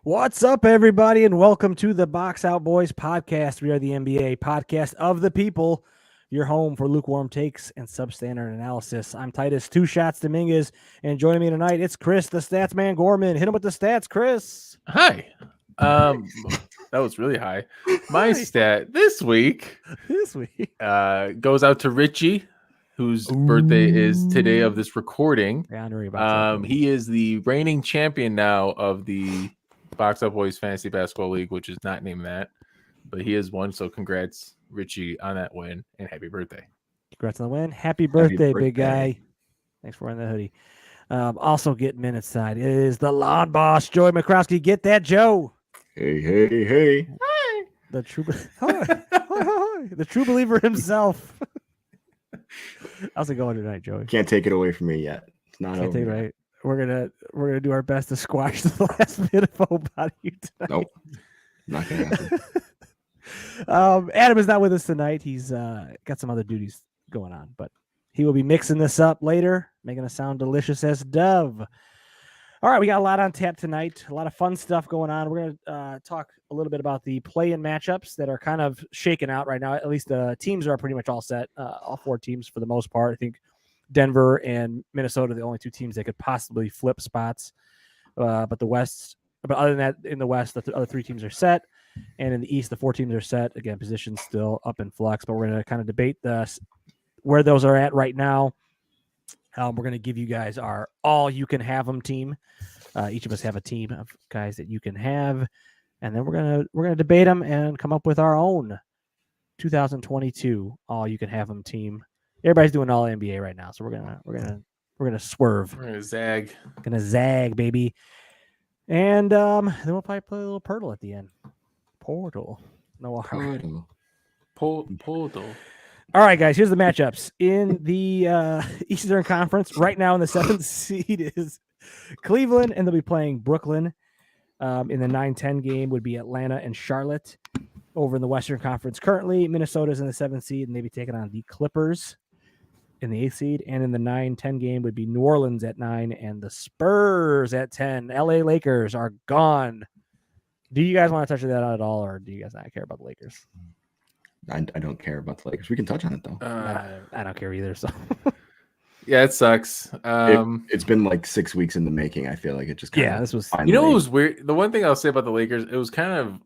What's up, everybody, and welcome to the Box Out Boys podcast. We are the NBA podcast of the people, your home for lukewarm takes and substandard analysis. I'm Titus Two Shots Dominguez, and joining me tonight, it's Chris, the Stats Man Gorman. Hit him with the stats, Chris. Hi. That was really high. My stat this week goes out to Richie, whose birthday is today of this recording. He is the reigning champion now of the Box Out Boys Fantasy Basketball League, which is not named that, but he has won. So congrats, Richie, on that win, and happy birthday. Congrats on the win. Happy birthday, big guy. Thanks for wearing the hoodie. Also getting minutes side is the lawn boss, Joey McCroskey. Get that, Joe. Hey. Hi. The true the true believer himself. How's it going tonight, Joey? Can't take it away from me yet. It's not over. Right. We're gonna do our best to squash the last bit of hope out of you tonight. Nope. Not gonna happen. Adam is not with us tonight. He's got some other duties going on, but he will be mixing this up later, making us sound delicious as dove. All right, we got a lot on tap tonight. A lot of fun stuff going on. We're going to talk a little bit about the play-in matchups that are kind of shaken out right now. At least the teams are pretty much all set, all four teams for the most part. I think Denver and Minnesota are the only two teams that could possibly flip spots. But other than that, in the West, the other three teams are set. And in the East, the four teams are set. Again, positions still up in flux, but we're going to kind of debate where those are at right now. We're going to give you guys our all-you-can-have-them team. Each of us have a team of guys that you can have, and then we're gonna debate them and come up with our own 2022 all-you-can-have-them team. Everybody's doing all NBA right now, so we're gonna swerve. We're gonna zag, baby. And then we'll probably play a little Portal at the end. Portal. Portal. All right, guys, here's the matchups. In the Eastern Conference, right now in the 7th seed is Cleveland, and they'll be playing Brooklyn. In the 9-10 game would be Atlanta and Charlotte. Over in the Western Conference, currently, Minnesota's in the 7th seed, and they'll be taking on the Clippers in the 8th seed. And in the 9-10 game would be New Orleans at 9 and the Spurs at 10. LA Lakers are gone. Do you guys want to touch that at all, or do you guys not care about the Lakers? I don't care about the Lakers. We can touch on it though. I don't care either. So yeah, it sucks. It's been like 6 weeks in the making. I feel like it just this was. Finally... You know what was weird? The one thing I'll say about the Lakers, it was kind of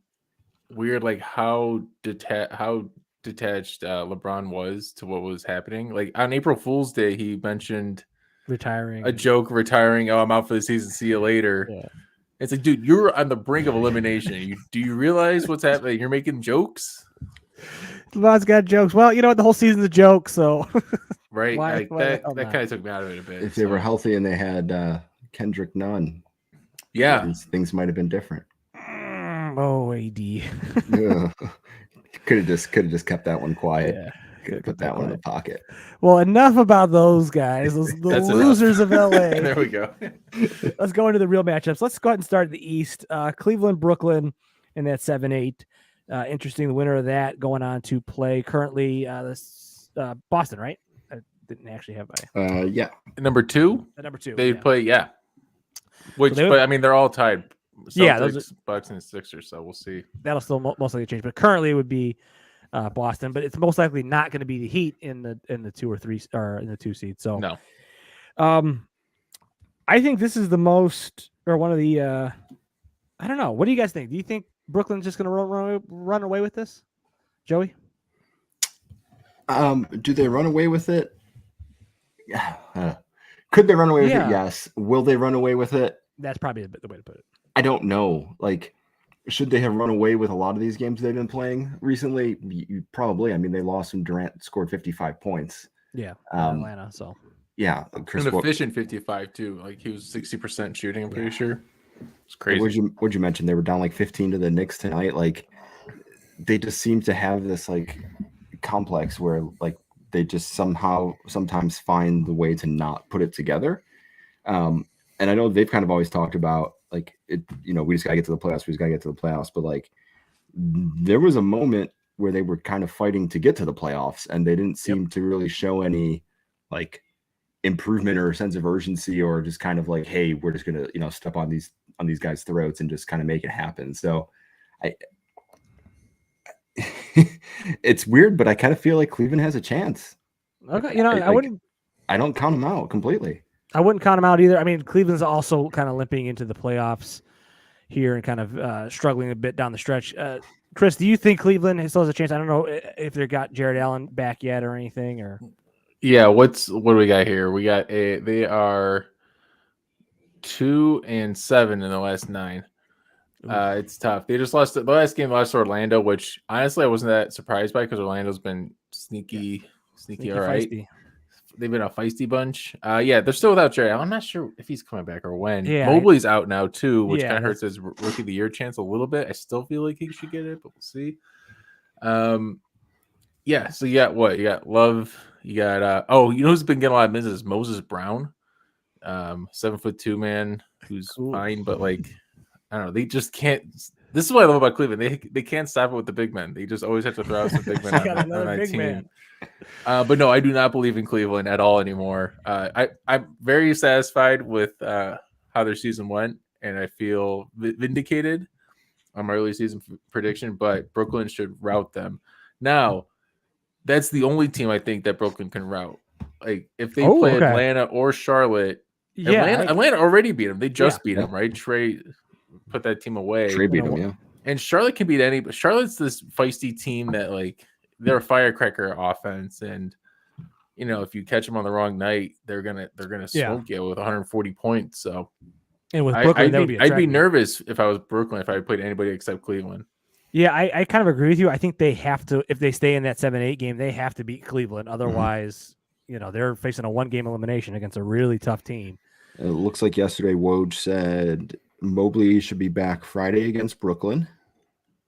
weird, like how detached LeBron was to what was happening. Like on April Fool's Day, he mentioned retiring. Oh, I'm out for the season. See you later. Yeah. It's like, dude, you're on the brink of elimination. Do you realize what's happening? You're making jokes. LeBron's got jokes. Well, you know what? The whole season's a joke, so right. That kind of took me out of it a bit. If they were healthy and they had Kendrick Nunn, things might have been different. AD. Yeah. Could have just kept that one quiet. Yeah. Could have put that one in the pocket. Well, enough about those guys. The losers of LA. There we go. Let's go into the real matchups. Let's go ahead and start in the East. Cleveland, Brooklyn in that 7-8. Interesting, the winner of that going on to play currently Boston, right? I didn't actually have my number two. Number two. They play, but I mean they're all tied. Celtics, those Bucks and Sixers. So we'll see. That'll still most likely change, but currently it would be Boston. But it's most likely not going to be the Heat in the 2 or 3 or in the 2 seed. So no. I think this is the most or one of the. I don't know. What do you guys think? Do you think Brooklyn's just going to run away with this, Joey? Do they run away with it? Yeah. Could they run away with it? Yes. Will they run away with it? That's probably the way to put it. I don't know. Like, should they have run away with a lot of these games they've been playing recently? Probably. I mean, they lost when Durant scored 55 points. Yeah, Atlanta. So yeah, Chris, an efficient 55 too. Like he was 60% shooting. I'm pretty sure. It's crazy. What'd you mention? They were down like 15 to the Knicks tonight. Like they just seem to have this like complex where like they just sometimes find the way to not put it together. And I know they've kind of always talked about like it. You know, we just gotta get to the playoffs. But like there was a moment where they were kind of fighting to get to the playoffs, and they didn't seem to really show any like improvement or sense of urgency, or just kind of like, hey, we're just gonna step on these these guys' throats and just kind of make it happen. So it's weird, but I kind of feel like Cleveland has a chance. Okay, I don't count them out completely. I wouldn't count them out either. I mean, Cleveland's also kind of limping into the playoffs here and kind of struggling a bit down the stretch. Chris, do you think Cleveland still has a chance? I don't know if they've got Jared Allen back yet or anything. Or what do we got here? We got they are 2-7 in the last 9. It's tough. They just lost the last game, lost to Orlando, which honestly I wasn't that surprised by because Orlando's been sneaky all right. Feisty. They've been a feisty bunch. They're still without Jerry. I'm not sure if he's coming back or when. Yeah, Mobley's out now too, which kind of hurts his rookie of the year chance a little bit. I still feel like he should get it, but we'll see. So you got what? You got Love. You got who's been getting a lot of business? Moses Brown, 7'2" man, who's fine, but like I don't know, they just can't. This is what I love about Cleveland. They can't stop it with the big men. They just always have to throw out some big men on that team. Man. But no, I do not believe in Cleveland at all anymore. I'm very satisfied with how their season went, and I feel vindicated on my early season prediction. But Brooklyn should rout them. Now, that's the only team I think that Brooklyn can rout. Like if they play Atlanta or Charlotte, Atlanta already beat them. They just beat them, right? Trey put that team away. Trey beat them, yeah. And Charlotte can beat any, but Charlotte's this feisty team that like they're a firecracker offense, and if you catch them on the wrong night, they're gonna smoke you with 140 points. So, and with Brooklyn, I'd be nervous if I was Brooklyn if I played anybody except Cleveland. Yeah, I kind of agree with you. I think they have to, if they stay in that 7-8 game, they have to beat Cleveland. Otherwise, they're facing a 1-game elimination against a really tough team. It looks like yesterday Woj said Mobley should be back Friday against Brooklyn.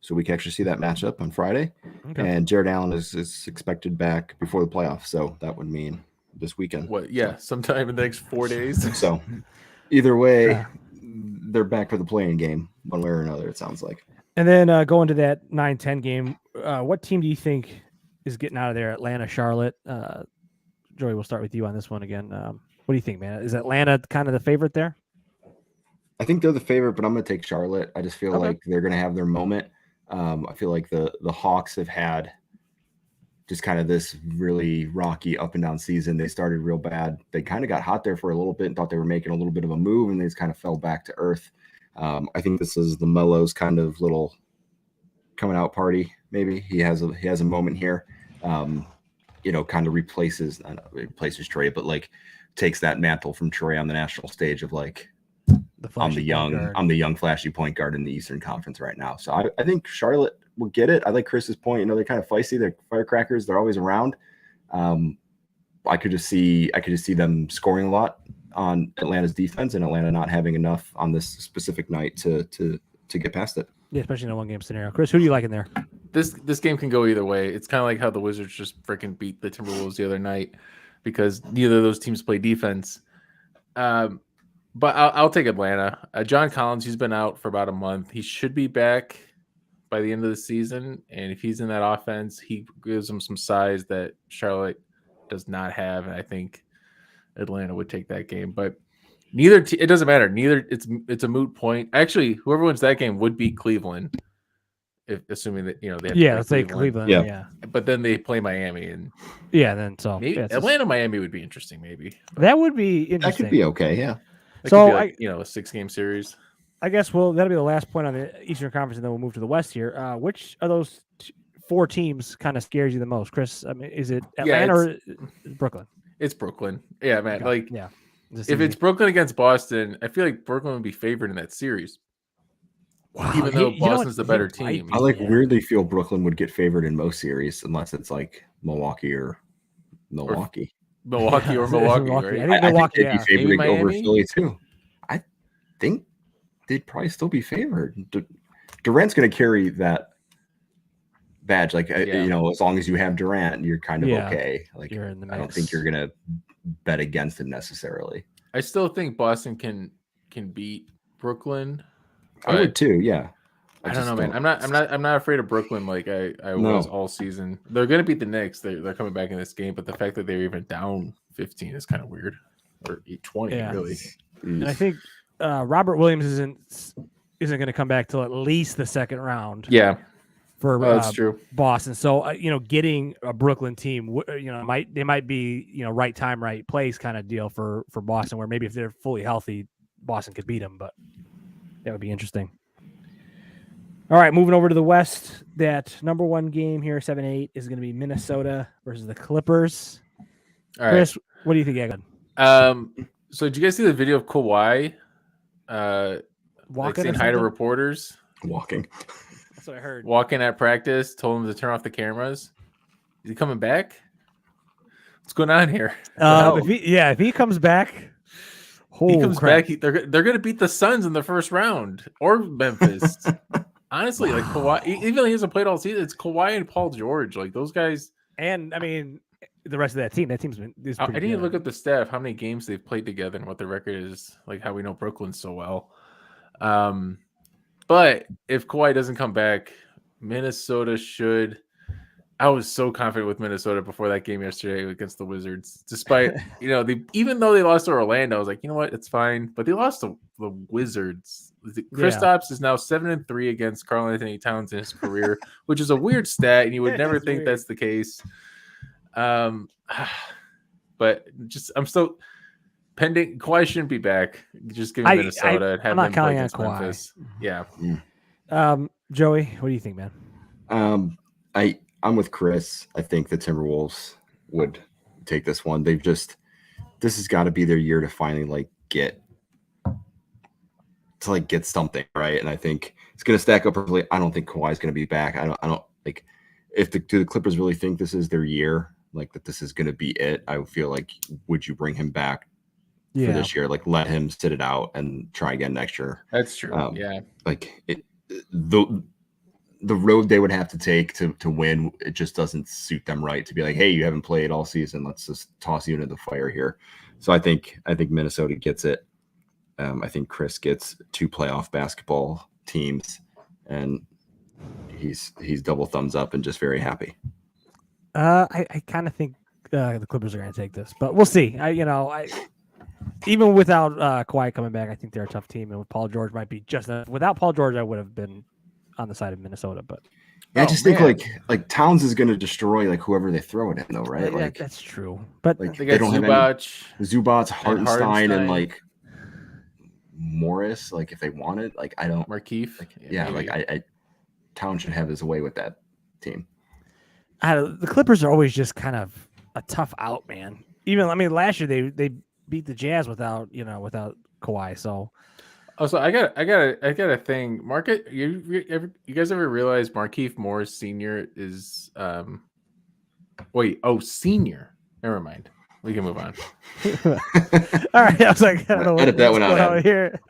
So we can actually see that matchup on Friday. Okay. And Jared Allen is expected back before the playoffs. So that would mean this weekend. Sometime in the next 4 days. So either way, they're back for the playing game one way or another, it sounds like. And then going to that 9-10 game, what team do you think is getting out of there? Atlanta, Charlotte? Joey, we'll start with you on this one again. What do you think, man? Is Atlanta kind of the favorite there? I think they're the favorite, but I'm going to take Charlotte. I just feel like they're going to have their moment. I feel like the Hawks have had just kind of this really rocky up and down season. They started real bad. They kind of got hot there for a little bit and thought they were making a little bit of a move, and they just kind of fell back to earth. I think this is the Melo's kind of little coming out party. Maybe he has a moment here. Kind of replaces Trey, but like takes that mantle from Trey on the national stage of like, I'm the young flashy point guard in the Eastern Conference right now. So I think Charlotte will get it. I like Chris's point. They're kind of feisty. They're firecrackers. They're always around. I could just see them scoring a lot on Atlanta's defense and Atlanta not having enough on this specific night to get past it. Yeah, especially in a 1-game scenario. Chris, who do you like in there? This game can go either way. It's kind of like how the Wizards just freaking beat the Timberwolves the other night because neither of those teams play defense. But I'll take Atlanta. John Collins, he's been out for about a month. He should be back by the end of the season. And if he's in that offense, he gives them some size that Charlotte does not have. And I think Atlanta would take that game. But it doesn't matter. It's a moot point. Actually, whoever wins that game would beat Cleveland, assuming that they have let's say Cleveland. Yeah. But then they play Miami, and then so maybe Atlanta Miami would be interesting. Maybe that would be interesting. That could be okay. Yeah. That could be like, a 6-game series. I guess that'll be the last point on the Eastern Conference, and then we'll move to the West here. Which of those 4 teams kind of scares you the most, Chris? I mean, is it Atlanta or Brooklyn? It's Brooklyn. Yeah, man. Okay. If it's Brooklyn against Boston, I feel like Brooklyn would be favored in that series. Wow. Even though Boston's the better team. I weirdly feel Brooklyn would get favored in most series unless it's like Milwaukee or Milwaukee. Milwaukee, right? I think they'd be favored over Philly too. I think they'd probably still be favored. Durant's going to carry that badge. As long as you have Durant, you're kind of okay. Like you're in the mix. I don't think you're going to bet against him necessarily. I still think Boston can beat Brooklyn. I would too. Yeah. I don't know, man. I'm not afraid of Brooklyn like I was all season. They're gonna beat the Knicks. They're coming back in this game, but the fact that they're even down 15 is kind of weird, or 20 really. And I think Robert Williams isn't going to come back till at least the second round. Yeah, for that's true. Boston. So getting a Brooklyn team, might be right time, right place kind of deal for Boston. Where maybe if they're fully healthy, Boston could beat them. But that would be interesting. All right, moving over to the West. That number one game here, 7-8, is going to be Minnesota versus the Clippers. All right, Chris, what do you think, Egan? So did you guys see the video of Kawhi Walking saying hi to reporters? Walking. That's what I heard. Walking at practice, told him to turn off the cameras. Is he coming back? What's going on here? If he comes back, back. They're going to beat the Suns in the first round or Memphis. Honestly, like Kawhi, even though he hasn't played all season, it's Kawhi and Paul George. Like those guys. And I mean, the rest of that team. That team's been. I need to look up the stat of how many games they've played together and what the record is. Like how we know Brooklyn so well. But if Kawhi doesn't come back, Minnesota should. I was so confident with Minnesota before that game yesterday against the Wizards. Despite, even though they lost to Orlando, I was like, you know what, it's fine. But they lost to the Wizards. Kristaps is now 7-3 against Karl Anthony Towns in his career, which is a weird stat, and you would never think that's the case. But I'm still pending. Kawhi shouldn't be back. Just give me Minnesota and have them play against Memphis. Yeah. Joey, what do you think, man? I'm with Chris. I think the Timberwolves would take this one. This has got to be their year to finally get something right. And I think it's going to stack up perfectly. I don't think Kawhi's going to be back. I don't like if do the Clippers really think this is their year, like that this is going to be it. I feel like, would you bring him back for this year? Like let him sit it out and try again next year. That's true. The road they would have to take to win, it just doesn't suit them right to be like, hey, you haven't played all season. Let's just toss you into the fire here. So I think Minnesota gets it. I think Chris gets 2 playoff basketball teams, and he's double thumbs up and just very happy. I kind of think the Clippers are going to take this, but we'll see. Even without Kawhi coming back, I think they're a tough team, and with Paul George might be just without Paul George, I would have been on the side of Minnesota, but I just think like Towns is going to destroy whoever they throw it in, though, right? Yeah, that's true. But they don't Zubats, Hartenstein, and Morris. If they wanted, I don't. Markieff. I Towns should have his way with that team. The Clippers are always just kind of a tough out, man. Even last year they beat the Jazz without Kawhi, so. Oh, so I got a thing. You guys ever realize Markieff Morris Sr. is senior. Never mind. We can move on. All right. I was like, I don't know edit that one out here.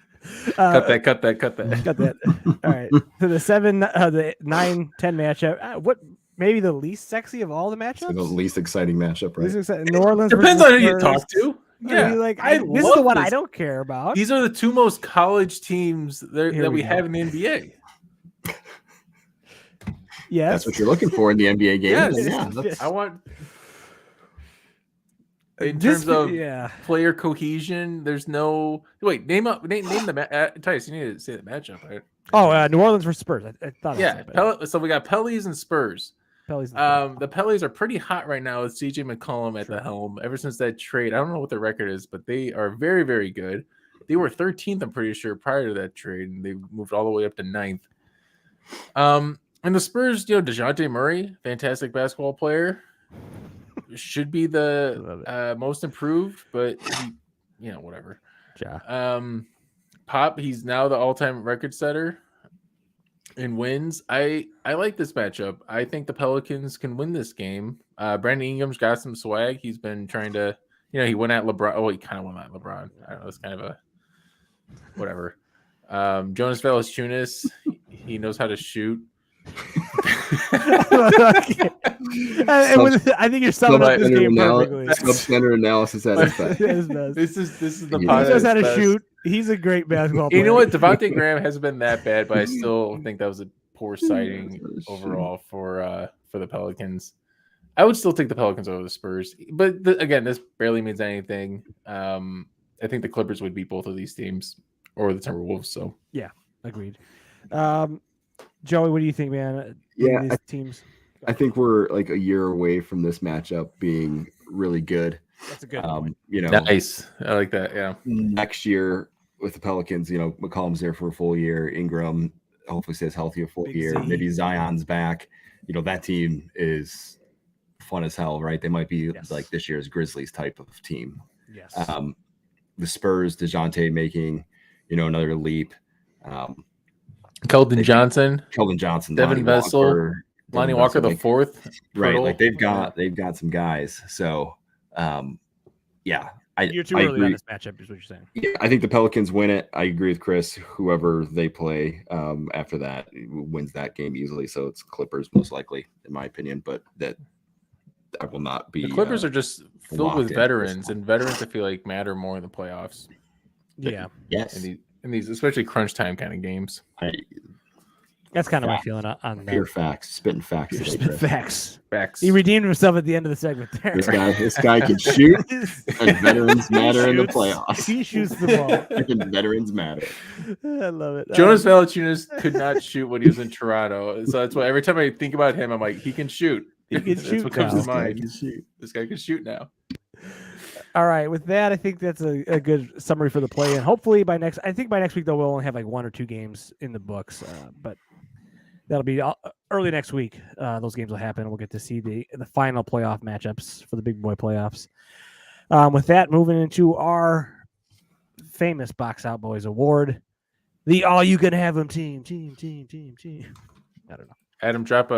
Cut that. All right. So the 9-10 matchup. What maybe the least sexy of all the matchups? So the least exciting matchup, right? New Orleans depends on who you talk to. Yeah, this is the one I don't care about. These are the 2 most college teams that we have in the NBA. Yes, that's what you're looking for in the NBA game. Yes. I want. In terms of player cohesion, there's no. Wait, name the Tice. You need to say the matchup. Right? Oh, New Orleans versus Spurs. I thought. Yeah, so we got Pellies and Spurs. The Pellies are pretty hot right now with CJ McCollum at the helm. Ever since that trade, I don't know what their record is, but they are very, very good. They were 13th, I'm pretty sure, prior to that trade, and they moved all the way up to 9th. And the Spurs, DeJounte Murray, fantastic basketball player, should be the most improved, but whatever. Yeah. Pop, he's now the all-time record setter in wins. I like this matchup. I think the Pelicans can win this game. Brandon Ingram's got some swag. He's been trying to, he went at LeBron. Oh, he kind of went at LeBron. I don't know. It's kind of a whatever. Jonas Valanciunas, he knows how to shoot. I think you're summing up this game perfectly. Sub-center analysis at his best. This is the he knows how to shoot. He's a great basketball player. You know what? Devontae Graham hasn't been that bad, but I still think that was a poor sighting overall for the Pelicans. I would still take the Pelicans over the Spurs, but again, this barely means anything. I think the Clippers would beat both of these teams. or the Timberwolves. So yeah, agreed. Joey, what do you think, man? Yeah, These teams. I think we're like a year away from this matchup being really good. That's a good point. You know, nice. I like that. Yeah. next year with the Pelicans, you know, McCollum's there for a full year. Ingram hopefully stays healthy a full Big year. Z. Maybe Zion's back. You know, that team is fun as hell, right? They might be like this year's Grizzlies type of team. Yes. The Spurs, DeJounte making, you know, another leap. Keldon Johnson, Devin Vessel, Lonnie Walker the fourth. Right, like they've got some guys. So, yeah, you're too early on this matchup, is what you're saying. Yeah, I think the Pelicans win it. I agree with Chris. Whoever they play after that wins that game easily. So it's Clippers most likely, in my opinion. But that will not be. The Clippers are just filled with veterans, and veterans I feel like matter more in the playoffs. Yeah. Yes. In these, especially crunch time kind of games. That's kind of my feeling on that. Pure facts, spitting facts. Facts. He redeemed himself at the end of the segment there. This guy can shoot, and veterans matter in the playoffs. He shoots the ball. And veterans matter. I love it. Jonas Valanciunas could not shoot when he was in Toronto, so that's why every time I think about him, I'm like, he can shoot. That's what comes to mind. This guy can shoot now. All right, with that, I think that's a good summary for the play. And hopefully by next week, though, we'll only have like 1 or 2 games in the books. But that'll be early next week. Those games will happen. We'll get to see the final playoff matchups for the big boy playoffs. With that, moving into our famous Box Out Boys Award, the All You Can Have Them team. I don't know. Adam, drop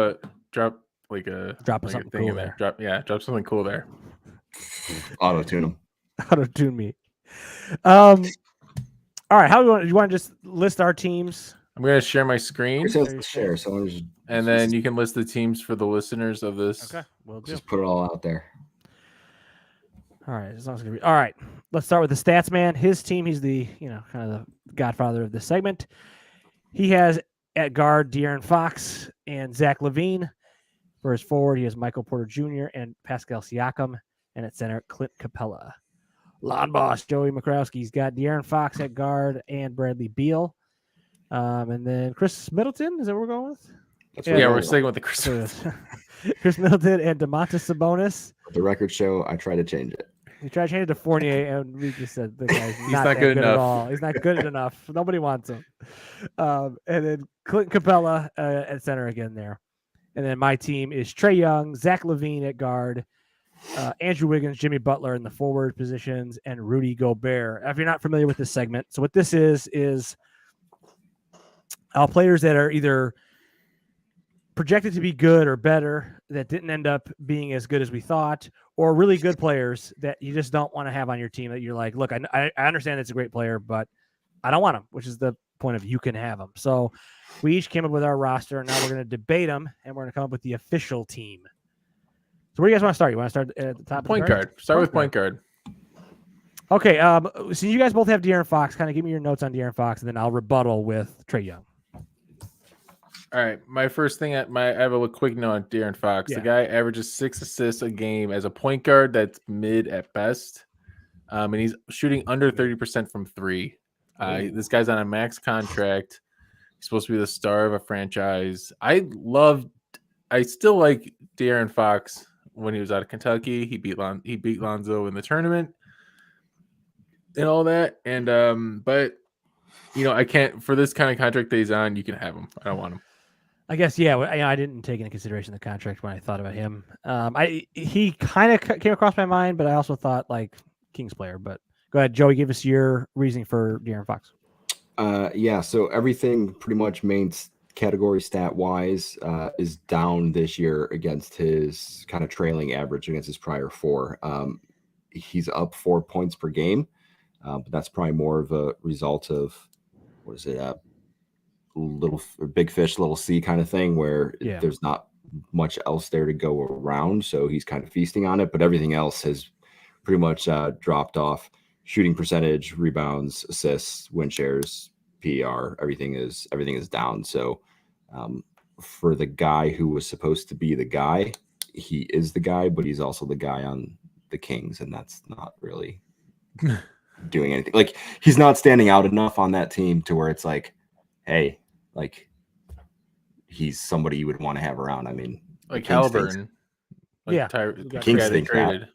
like something thing cool in there. Drop something cool there. Auto-tune them. Auto-tune me. All right, how do you want to just list our teams? I'm going to share my screen. Share, so and then you can list the teams for the listeners of this. Okay, we'll just put it all out there. All right, as long as all right. Let's start with the stats man. His team, he's the kind of the godfather of this segment. He has at guard De'Aaron Fox and Zach LaVine. For his forward, he has Michael Porter Jr. and Pascal Siakam, and at center, Clint Capella. Lawn boss Joey McCrowski's got De'Aaron Fox at guard and Bradley Beal. And then Chris Middleton, is that what we're going with? We're sticking with the Chris Middleton. Chris Middleton and Domantas Sabonis. The record show, I try to change it. We tried to change it to Fournier, and we just said the guy's he's not good enough at all. He's not good enough. Nobody wants him. And then Clint Capella at center again there. And then my team is Trae Young, Zach LaVine at guard, Andrew Wiggins, Jimmy Butler in the forward positions, and Rudy Gobert. If you're not familiar with this segment, so what this is players that are either projected to be good or better that didn't end up being as good as we thought, or really good players that you just don't want to have on your team that you're like, look, I understand it's a great player, but I don't want him, which is the point of you can have him. So we each came up with our roster, and now we're going to debate them, and we're going to come up with the official team. So where do you guys want to start? You want to start at the top? Point guard. Start with point guard. Okay. So you guys both have De'Aaron Fox. Kind of give me your notes on De'Aaron Fox, and then I'll rebuttal with Trae Young. All right. My first thing I have a quick note on De'Aaron Fox. Yeah. The guy averages 6 assists a game as a point guard that's mid at best. And he's shooting under 30% from 3. This guy's on a max contract. He's supposed to be the star of a franchise. I still like De'Aaron Fox when he was out of Kentucky. He beat Lonzo in the tournament and all that. And but I can't, for this kind of contract that he's on, you can have him. I don't want him. I guess, yeah. I didn't take into consideration the contract when I thought about him. He kind of came across my mind, but I also thought like Kings player. But go ahead, Joey. Give us your reasoning for De'Aaron Fox. So everything pretty much main category stat wise is down this year against his kind of trailing average against his prior 4. He's up 4 points per game, but that's probably more of a result of little big fish, little sea kind of thing where there's not much else there to go around. So he's kind of feasting on it, but everything else has pretty much dropped off. Shooting percentage, rebounds, assists, win shares, PR, everything is down. So for the guy who was supposed to be the guy, he is the guy, but he's also the guy on the Kings, and that's not really doing anything. Like he's not standing out enough on that team to where it's like, hey, like he's somebody you would want to have around. I mean, like Halliburton, the Kings think that,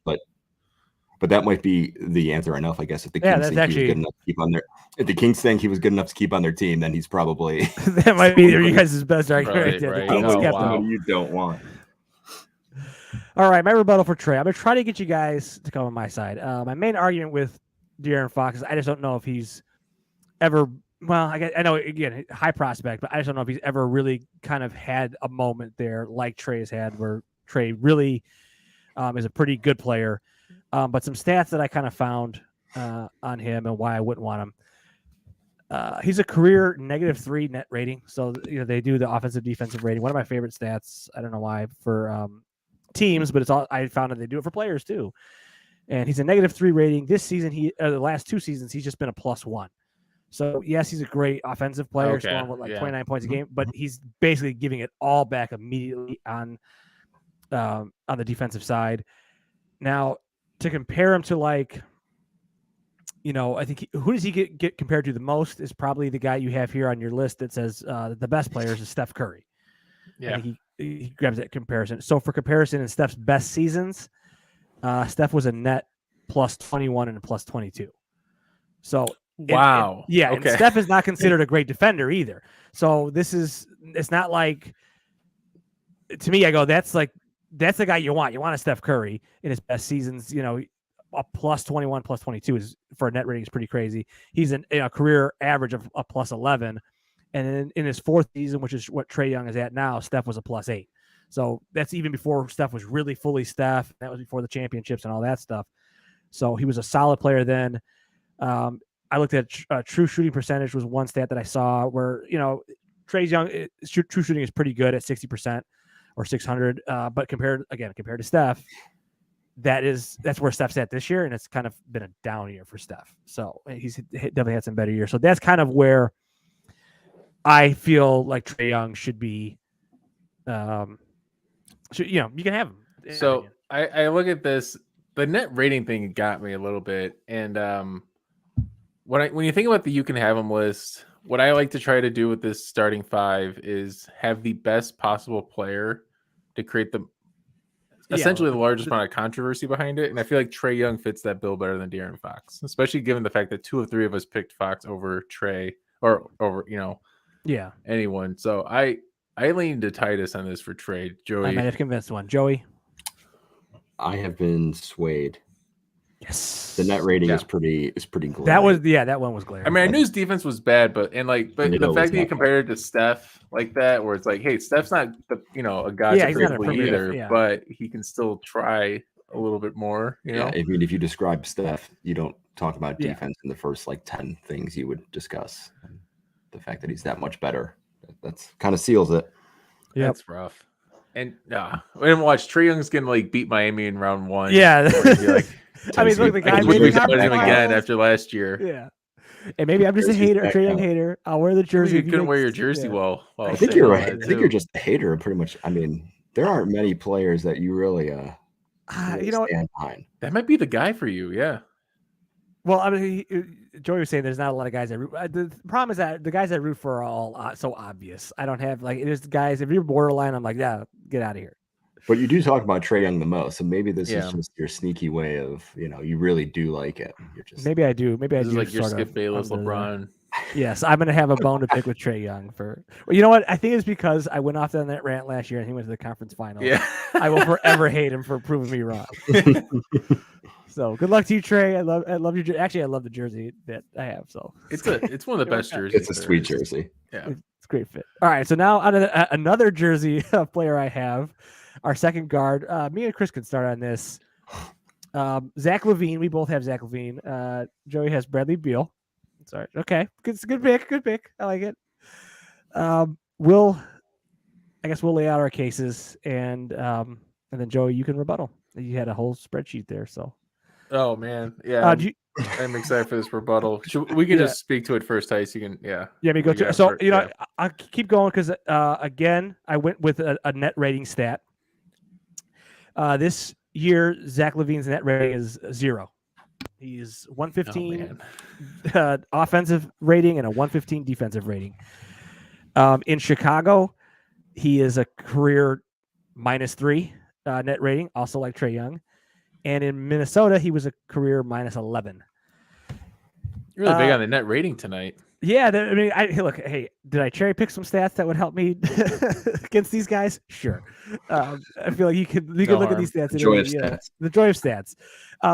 but that might be the answer enough, I guess. If the Kings think he was good enough to keep on their, if the Kings think he was good enough to keep on their team, then he's probably that might be you guys' best argument. Right. Somebody you don't want. All right, my rebuttal for Trey. I'm gonna try to get you guys to come on my side. My main argument with De'Aaron Fox is I just don't know if he's ever. Well, I know again high prospect, but I just don't know if he's ever really kind of had a moment there like Trey has had, where Trey really is a pretty good player. But some stats that I kind of found on him and why I wouldn't want him. He's a career -3 net rating. So they do the offensive defensive rating. One of my favorite stats. I don't know why for teams, but it's all I found that they do it for players too. And he's a -3 rating this season. The last 2 seasons he's just been a +1. So yes, he's a great offensive player, scoring 29 points a game, but he's basically giving it all back immediately on the defensive side. Now, to compare him to I think who does he get compared to the most is probably the guy you have here on your list that says the best players is Steph Curry. Yeah, he grabs that comparison. So for comparison, in Steph's best seasons, Steph was a net +21 and a +22. So wow, and Steph is not considered a great defender either. So it's not like, to me, I go, that's the guy you want. You want a Steph Curry in his best seasons. A +21, +22 is for a net rating is pretty crazy. He's a career average of a +11, and in his 4th season, which is what Trae Young is at now, Steph was a +8. So that's even before Steph was really fully Steph. That was before the championships and all that stuff. So he was a solid player then. I looked at true shooting percentage was one stat that I saw where Trae Young true shooting is pretty good at 60% or 600, but compared to Steph, that's where Steph's at this year, and it's kind of been a down year for Steph. So he's definitely had some better years. So that's kind of where I feel like Trae Young should be. You can have him. So I look at this. The net rating thing got me a little bit, and when you think about the you can have him list, what I like to try to do with this starting 5 is have the best possible player to create essentially the largest amount of controversy behind it. And I feel like Trae Young fits that bill better than De'Aaron Fox, especially given the fact that 2 of 3 of us picked Fox over Trae or over anyone. So I lean to Titus on this for Trae. Joey, I might have convinced one. Joey, I have been swayed. Yes, the net rating is pretty glaring. That one was glaring. I mean, I knew his defense was bad, but the fact that you compared it to Steph like that, where it's like, hey, Steph's not a god defensively either, but he can still try a little bit more. You know? I mean, if you describe Steph, you don't talk about defense in the first 10 things you would discuss. And the fact that he's that much better, that's kind of seals it. Yeah, that's rough. And we didn't watch Trae Young's gonna beat Miami in round 1. Yeah. I mean, look, the guy maybe him again after last year. Yeah, and maybe I'm just a hater, a Trae Young hater. I'll wear the jersey. You couldn't wear your jersey well. I think you're right. I think you're just a hater, pretty much. I mean, there aren't many players that you really stand behind. That might be the guy for you. Yeah. Well, I mean, Joey was saying there's not a lot of guys that root. The problem is that the guys that root for are all so obvious. I don't have there's guys. If you're borderline, I'm like, yeah, get out of here. But you do talk about Trae Young the most, so maybe this is just your sneaky way of, you really do like it. You're just maybe I do. Maybe I do. This is like your Skip Bayless, LeBron. Yes, I'm gonna have a bone to pick with Trae Young for. Well, you know what? I think it's because I went off on that rant last year and he went to the conference finals. Yeah, I will forever hate him for proving me wrong. So good luck to you, Trae. I love your. Actually, I love the jersey that I have. So it's one of the best jerseys. It's a sweet jersey. Yeah, it's a great fit. All right, so now on another jersey player I have. Our second guard, me and Chris can start on this. Zach LaVine, we both have Zach LaVine. Joey has Bradley Beal. Sorry, okay, it's a good pick. I like it. I guess we'll lay out our cases, and then Joey, you can rebuttal. You had a whole spreadsheet there, so. Oh man, yeah. I'm excited for this rebuttal. We can just speak to it first, Tice. You can, Yeah, me go to. So I'll keep going because again, I went with a net rating stat. This year, Zach LaVine's net rating is 0. He's 115 man. Offensive rating and a 115 defensive rating. In Chicago, he is a career -3 net rating, also like Trae Young. And in Minnesota, he was a career -11. You're really big on the net rating tonight. Yeah, I mean, hey, did I cherry pick some stats that would help me against these guys? Sure. I feel like you could look at these stats. The joy of stats. The joy of stats.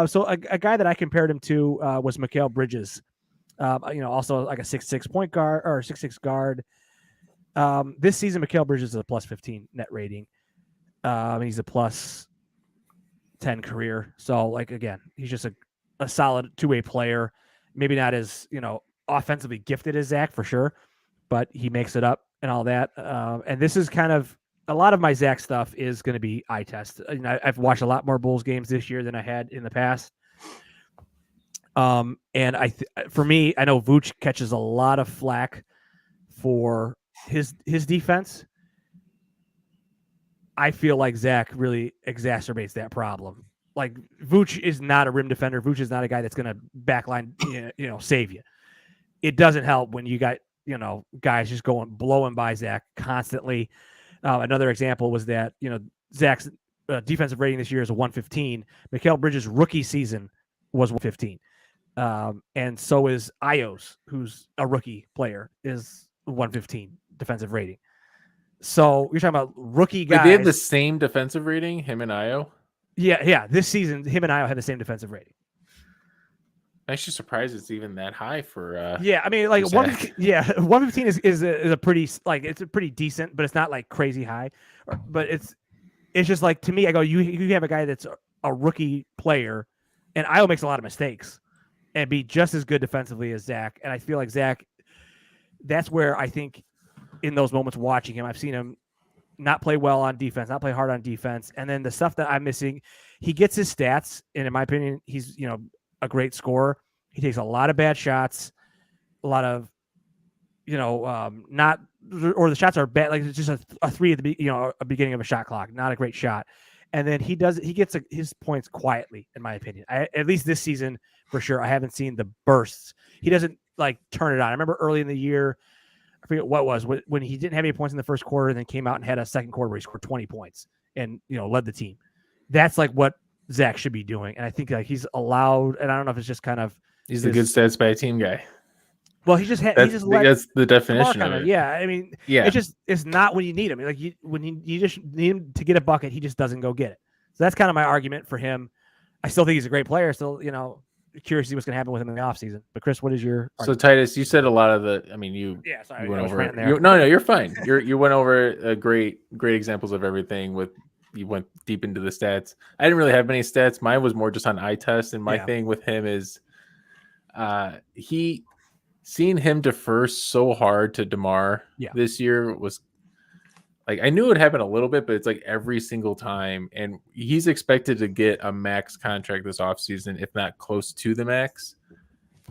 So a guy that I compared him to was Mikal Bridges. Also like a 6'6" point guard or 6'6" guard. This season, Mikal Bridges is a +15 net rating. He's a +10 career. So like again, he's just a solid two-way player. Maybe not as offensively gifted as Zach for sure, but he makes it up and all that. And this is kind of a lot of my Zach stuff is going to be eye test. I've watched a lot more Bulls games this year than I had in the past. And for me, I know Vooch catches a lot of flack for his defense. I feel like Zach really exacerbates that problem. Like Vooch is not a rim defender. Vooch is not a guy that's going to backline, save you. It doesn't help when you got, guys just blowing by Zach constantly. Another example was that, Zach's defensive rating this year is a 115. Mikal Bridges' rookie season was 115. And so is Io's, who's a rookie player, is 115 defensive rating. So you're talking about rookie guys. Wait, they have the same defensive rating, him and Io? Yeah. This season, him and Io had the same defensive rating. I'm actually surprised it's even that high for. I mean, like 115 is a pretty it's a pretty decent, but it's not like crazy high. But it's just like to me, I go, you have a guy that's a rookie player, and Io makes a lot of mistakes, and be just as good defensively as Zach. And I feel like Zach, that's where I think in those moments watching him, I've seen him not play well on defense, not play hard on defense. And then the stuff that I'm missing, he gets his stats. And in my opinion, he's, a great scorer. He takes a lot of bad shots, a lot of, the shots are bad. Like it's just a three at the, a beginning of a shot clock, not a great shot. And then he gets his points quietly, in my opinion. At least this season, for sure, I haven't seen the bursts. He doesn't like turn it on. I remember early in the year, I forget what was when he didn't have any points in the first quarter and then came out and had a second quarter where he scored 20 points and, led the team. That's like what Zach should be doing. And I think like he's allowed, and I don't know if it's just kind of, he's the good stats by a team guy. Well, that's the definition of it. Yeah. I mean, it's not when you need him. Like when you just need him to get a bucket, he just doesn't go get it. So that's kind of my argument for him. I still think he's a great player. Still, curious to see what's going to happen with him in the offseason. But Chris, what is your argument? So Titus, you said a lot of the. I mean, you went over. No, you're fine. You went over great examples of everything. You went deep into the stats. I didn't really have many stats. Mine was more just on eye test. And my thing with him is, seeing him defer so hard to DeMar this year was like, I knew it happened a little bit, but it's like every single time. And he's expected to get a max contract this offseason, if not close to the max.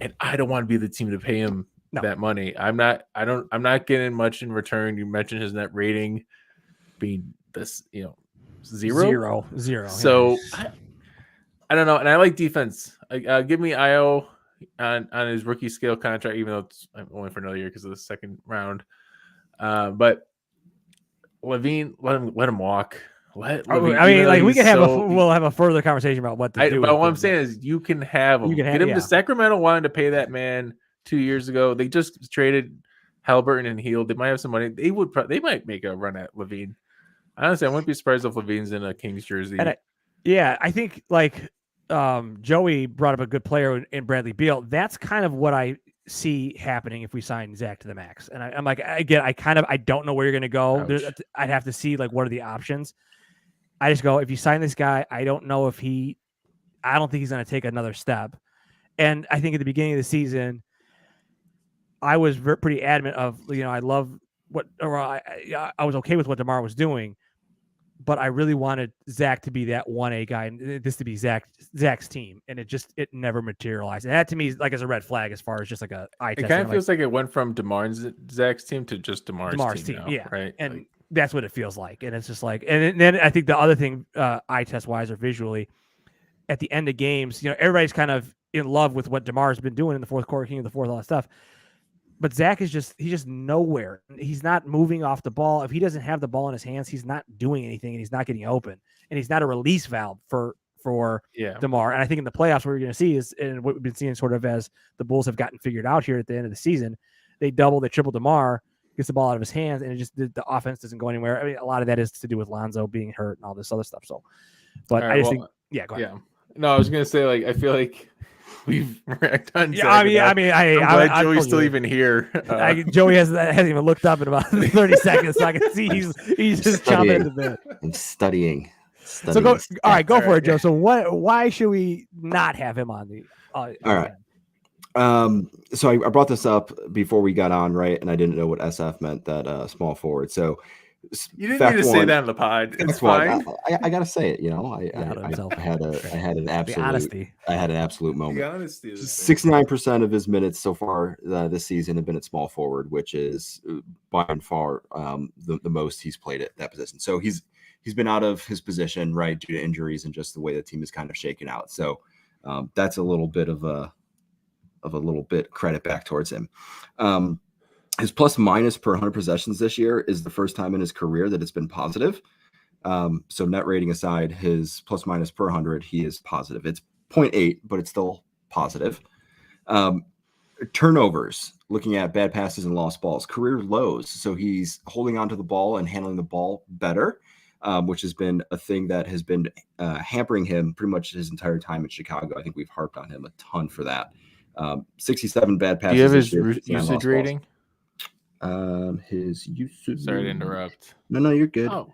And I don't want to be the team to pay him that money. I'm not getting much in return. You mentioned his net rating being this, zero. So I don't know. And I like defense. Give me Io on his rookie scale contract, even though it's only for another year because of the second round. But Levine, let him walk. We can we'll have a further conversation about what to do. But what I'm saying is, you can have him. Get him to Sacramento. Wanted to pay that man 2 years ago. They just traded Halliburton and Hield. They might have some money. They might make a run at Levine. Honestly, I wouldn't be surprised if Levine's in a Kings jersey. I think like Joey brought up a good player in Bradley Beal. That's kind of what I see happening if we sign Zach to the max. And I'm like, again, I don't know where you're going to go. I'd have to see like what are the options. I just go, if you sign this guy, I don't think he's going to take another step. And I think at the beginning of the season, I was pretty adamant of, I love I was okay with what DeMar was doing, but I really wanted Zach to be that 1A guy and this to be Zach's team. And it never materialized. And that to me is like as a red flag as far as just like a eye test. It kind of feels like it went from DeMar and Zach's team to just DeMar's team now, yeah. Right. And that's what it feels like. And it's just like, and then I think the other thing, eye test wise or visually, at the end of games, everybody's kind of in love with what DeMar's been doing in the fourth quarter, king of the fourth, all that stuff. But Zach is he's just nowhere. He's not moving off the ball. If he doesn't have the ball in his hands, he's not doing anything, and he's not getting open, and he's not a release valve for DeMar. And I think in the playoffs, what we're going to see is, and what we've been seeing sort of as the Bulls have gotten figured out here at the end of the season, they triple DeMar, gets the ball out of his hands, and it just the offense doesn't go anywhere. I mean, a lot of that is to do with Lonzo being hurt and all this other stuff. So, but I just think, go ahead. Yeah. No, I was going to say, like, I feel like we've racked on. Yeah, I'm glad Joey's still even here. Joey hasn't even looked up in about 30 seconds, so I can see he's just chomping at the bit. I'm studying. So go for it, Joe. So why should we not have him on the? All right. So I brought this up before we got on, right? And I didn't know what SF meant, that small forward. So you didn't need to say that in the pod. It's fine. I gotta say it. You know, I had an absolute moment. 69% of his minutes so far this season have been at small forward, which is by and far the most he's played at that position. So he's been out of his position, right, due to injuries and just the way the team is kind of shaken out. So that's a little bit of a little bit credit back towards him. His plus minus per 100 possessions this year is the first time in his career that it's been positive. So net rating aside, his plus minus per 100, he is positive. It's 0.8, but it's still positive. Turnovers, looking at bad passes and lost balls, career lows. So he's holding on to the ball and handling the ball better, which has been a thing that has been hampering him pretty much his entire time in Chicago. I think we've harped on him a ton for that. 67 bad passes. Do you have his usage rating? His usage. Sorry to interrupt. No, you're good. Oh.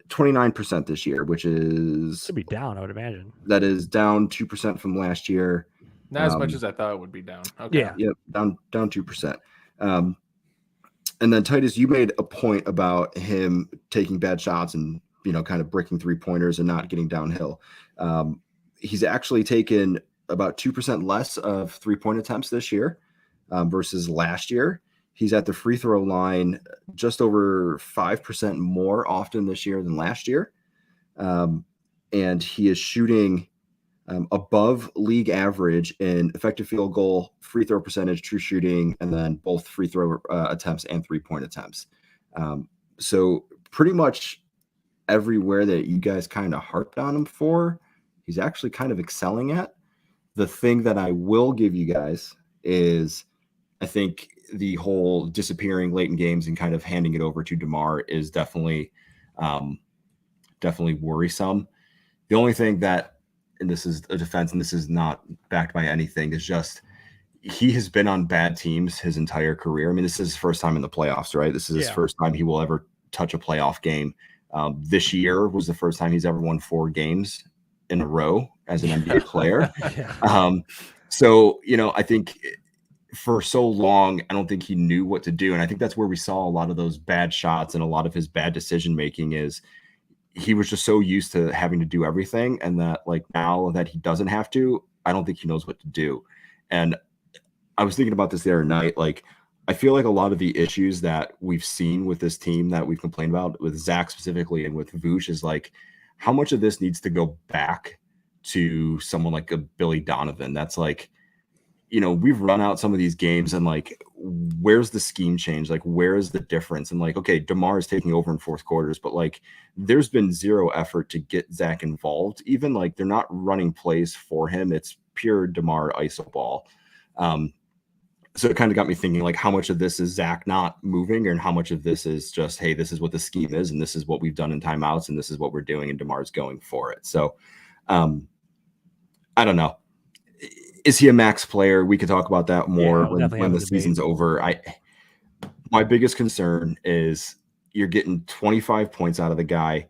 29% this year, which is should be down, I would imagine. That is down 2% from last year. Not as much as I thought it would be down. Okay. Yeah. Yep, down 2%. And then Titus, you made a point about him taking bad shots and kind of breaking 3-pointers and not getting downhill. He's actually taken about 2% less of 3-point attempts this year versus last year. He's at the free throw line just over 5% more often this year than last year. And he is shooting above league average in effective field goal, free throw percentage, true shooting, and then both free throw attempts and 3-point attempts. So pretty much everywhere that you guys kind of harped on him for, he's actually kind of excelling at. The thing that I will give you guys is I think the whole disappearing late in games and kind of handing it over to DeMar is definitely worrisome. The only thing that, and this is a defense and this is not backed by anything, is just he has been on bad teams his entire career. I mean, this is his first time in the playoffs, right? This is his first time he will ever touch a playoff game. This year was the first time he's ever won 4 games in a row as an NBA player. So, I think for so long, I don't think he knew what to do. And I think that's where we saw a lot of those bad shots and a lot of his bad decision-making is he was just so used to having to do everything. And that now that he doesn't have to, I don't think he knows what to do. And I was thinking about this the other night. I feel like a lot of the issues that we've seen with this team that we've complained about with Zach specifically and with Vooch is how much of this needs to go back to someone like a Billy Donovan. That's we've run out some of these games and where's the scheme change? Where is the difference? And okay, DeMar is taking over in fourth quarters, but there's been zero effort to get Zach involved. Even they're not running plays for him. It's pure DeMar iso ball. So it kind of got me thinking how much of this is Zach not moving and how much of this is just, hey, this is what the scheme is. And this is what we've done in timeouts. And this is what we're doing. And DeMar's going for it. So I don't know. Is he a max player? We could talk about that more when the season's over. My biggest concern is you're getting 25 points out of the guy.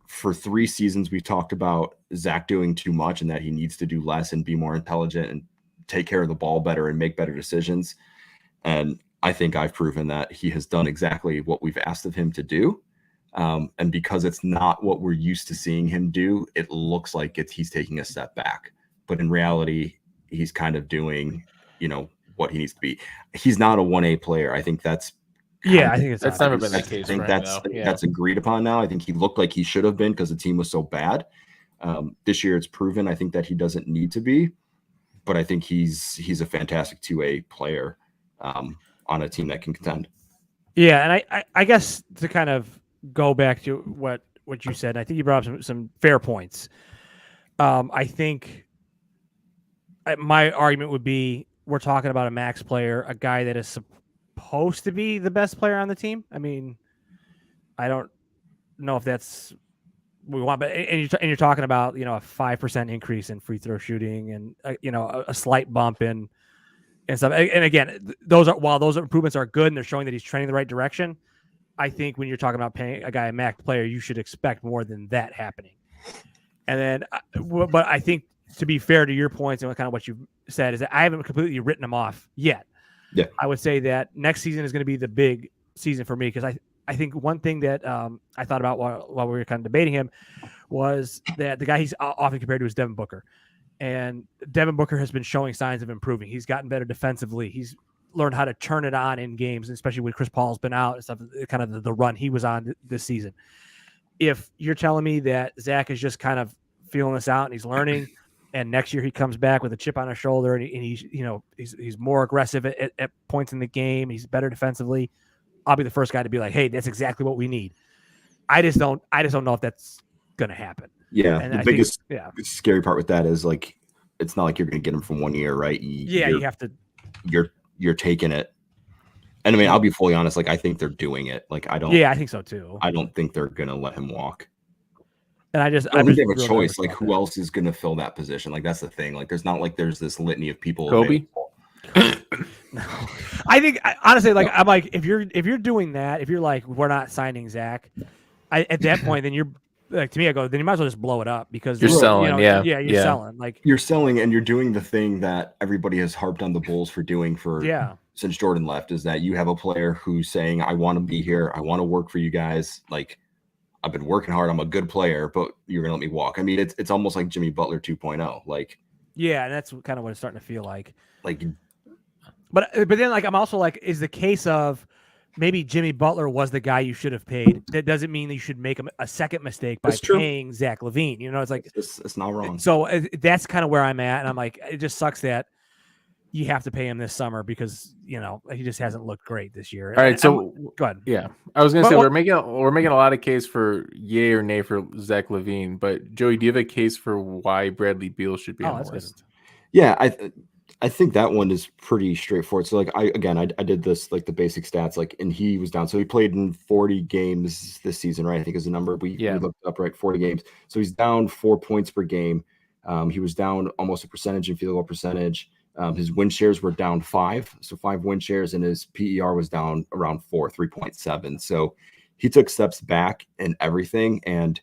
For 3 seasons, we've talked about Zach doing too much and that he needs to do less and be more intelligent and take care of the ball better and make better decisions. And I think I've proven that he has done exactly what we've asked of him to do. And because it's not what we're used to seeing him do, it looks like he's taking a step back. But in reality, he's kind of doing, what he needs to be. He's not a 1A player. I think that's I think that's never been the case. I think that's agreed upon now. I think he looked like he should have been because the team was so bad. This year it's proven, I think, that he doesn't need to be. but I think he's a fantastic 2A player on a team that can contend. Yeah, and I guess to kind of go back to what you said, I think you brought up some fair points. I think my argument would be we're talking about a max player, a guy that is supposed to be the best player on the team. I mean, I don't know if that's what we want, but and you're talking about, you know, a 5% increase in free throw shooting and you know, a slight bump in and stuff. And again, while those improvements are good and they're showing that he's trending the right direction, I think when you're talking about paying a guy a max player, you should expect more than that happening. And then, but I think to be fair to your points and kind of what you said is that I haven't completely written him off yet. Yeah, I would say that next season is going to be the big season for me because I think one thing that I thought about while we were kind of debating him was that the guy he's often compared to is Devin Booker. And Devin Booker has been showing signs of improving. He's gotten better defensively. He's learned how to turn it on in games, especially when Chris Paul's been out and stuff, kind of the run he was on this season. If you're telling me that Zach is just kind of feeling this out and he's learning, and next year he comes back with a chip on his shoulder and he's, you know, he's more aggressive at points in the game, he's better defensively, I'll be the first guy to be like, hey, that's exactly what we need. I just don't know if that's going to happen. Yeah, and the biggest scary part with that is like it's not like you're going to get him from 1 year, right? You have to. You're taking it, and I mean, I'll be fully honest. Like I think they're doing it. Like I don't. Yeah, I think so too. I don't think they're going to let him walk. And I think they have a choice. Like who else is going to fill that position? Like that's the thing. Like there's not like there's this litany of people. Kobe. No. I think honestly, like I'm like if you're doing that, if you're like we're not signing Zach, at that point then you're like to me I go then you might as well just blow it up because you're selling, you're selling like you're selling and you're doing the thing that everybody has harped on the Bulls for doing since Jordan left is that you have a player who's saying I want to be here, I want to work for you guys, like I've been working hard, I'm a good player, but you're gonna let me walk. I mean it's almost like Jimmy Butler 2.0, like and that's kind of what it's starting to feel like. But then like I'm also like is the case of maybe Jimmy Butler was the guy you should have paid. That doesn't mean that you should make a second mistake by paying Zach LaVine. You know, it's like it's not wrong. So that's kind of where I'm at, and I'm like, it just sucks that you have to pay him this summer because you know he just hasn't looked great this year. All right, so go ahead. Yeah, I was gonna say we're making a lot of case for yay or nay for Zach LaVine, but Joey, do you have a case for why Bradley Beal should be on the list? Yeah, I think that one is pretty straightforward. So like I did this like the basic stats like and he was down. So he played in 40 games this season, right? I think is the number we looked up, right? 40 games. So he's down 4 points per game. He was down almost a percentage in field goal percentage. His win shares were down 5. So 5 win shares and his PER was down around 3.7. So he took steps back in everything. And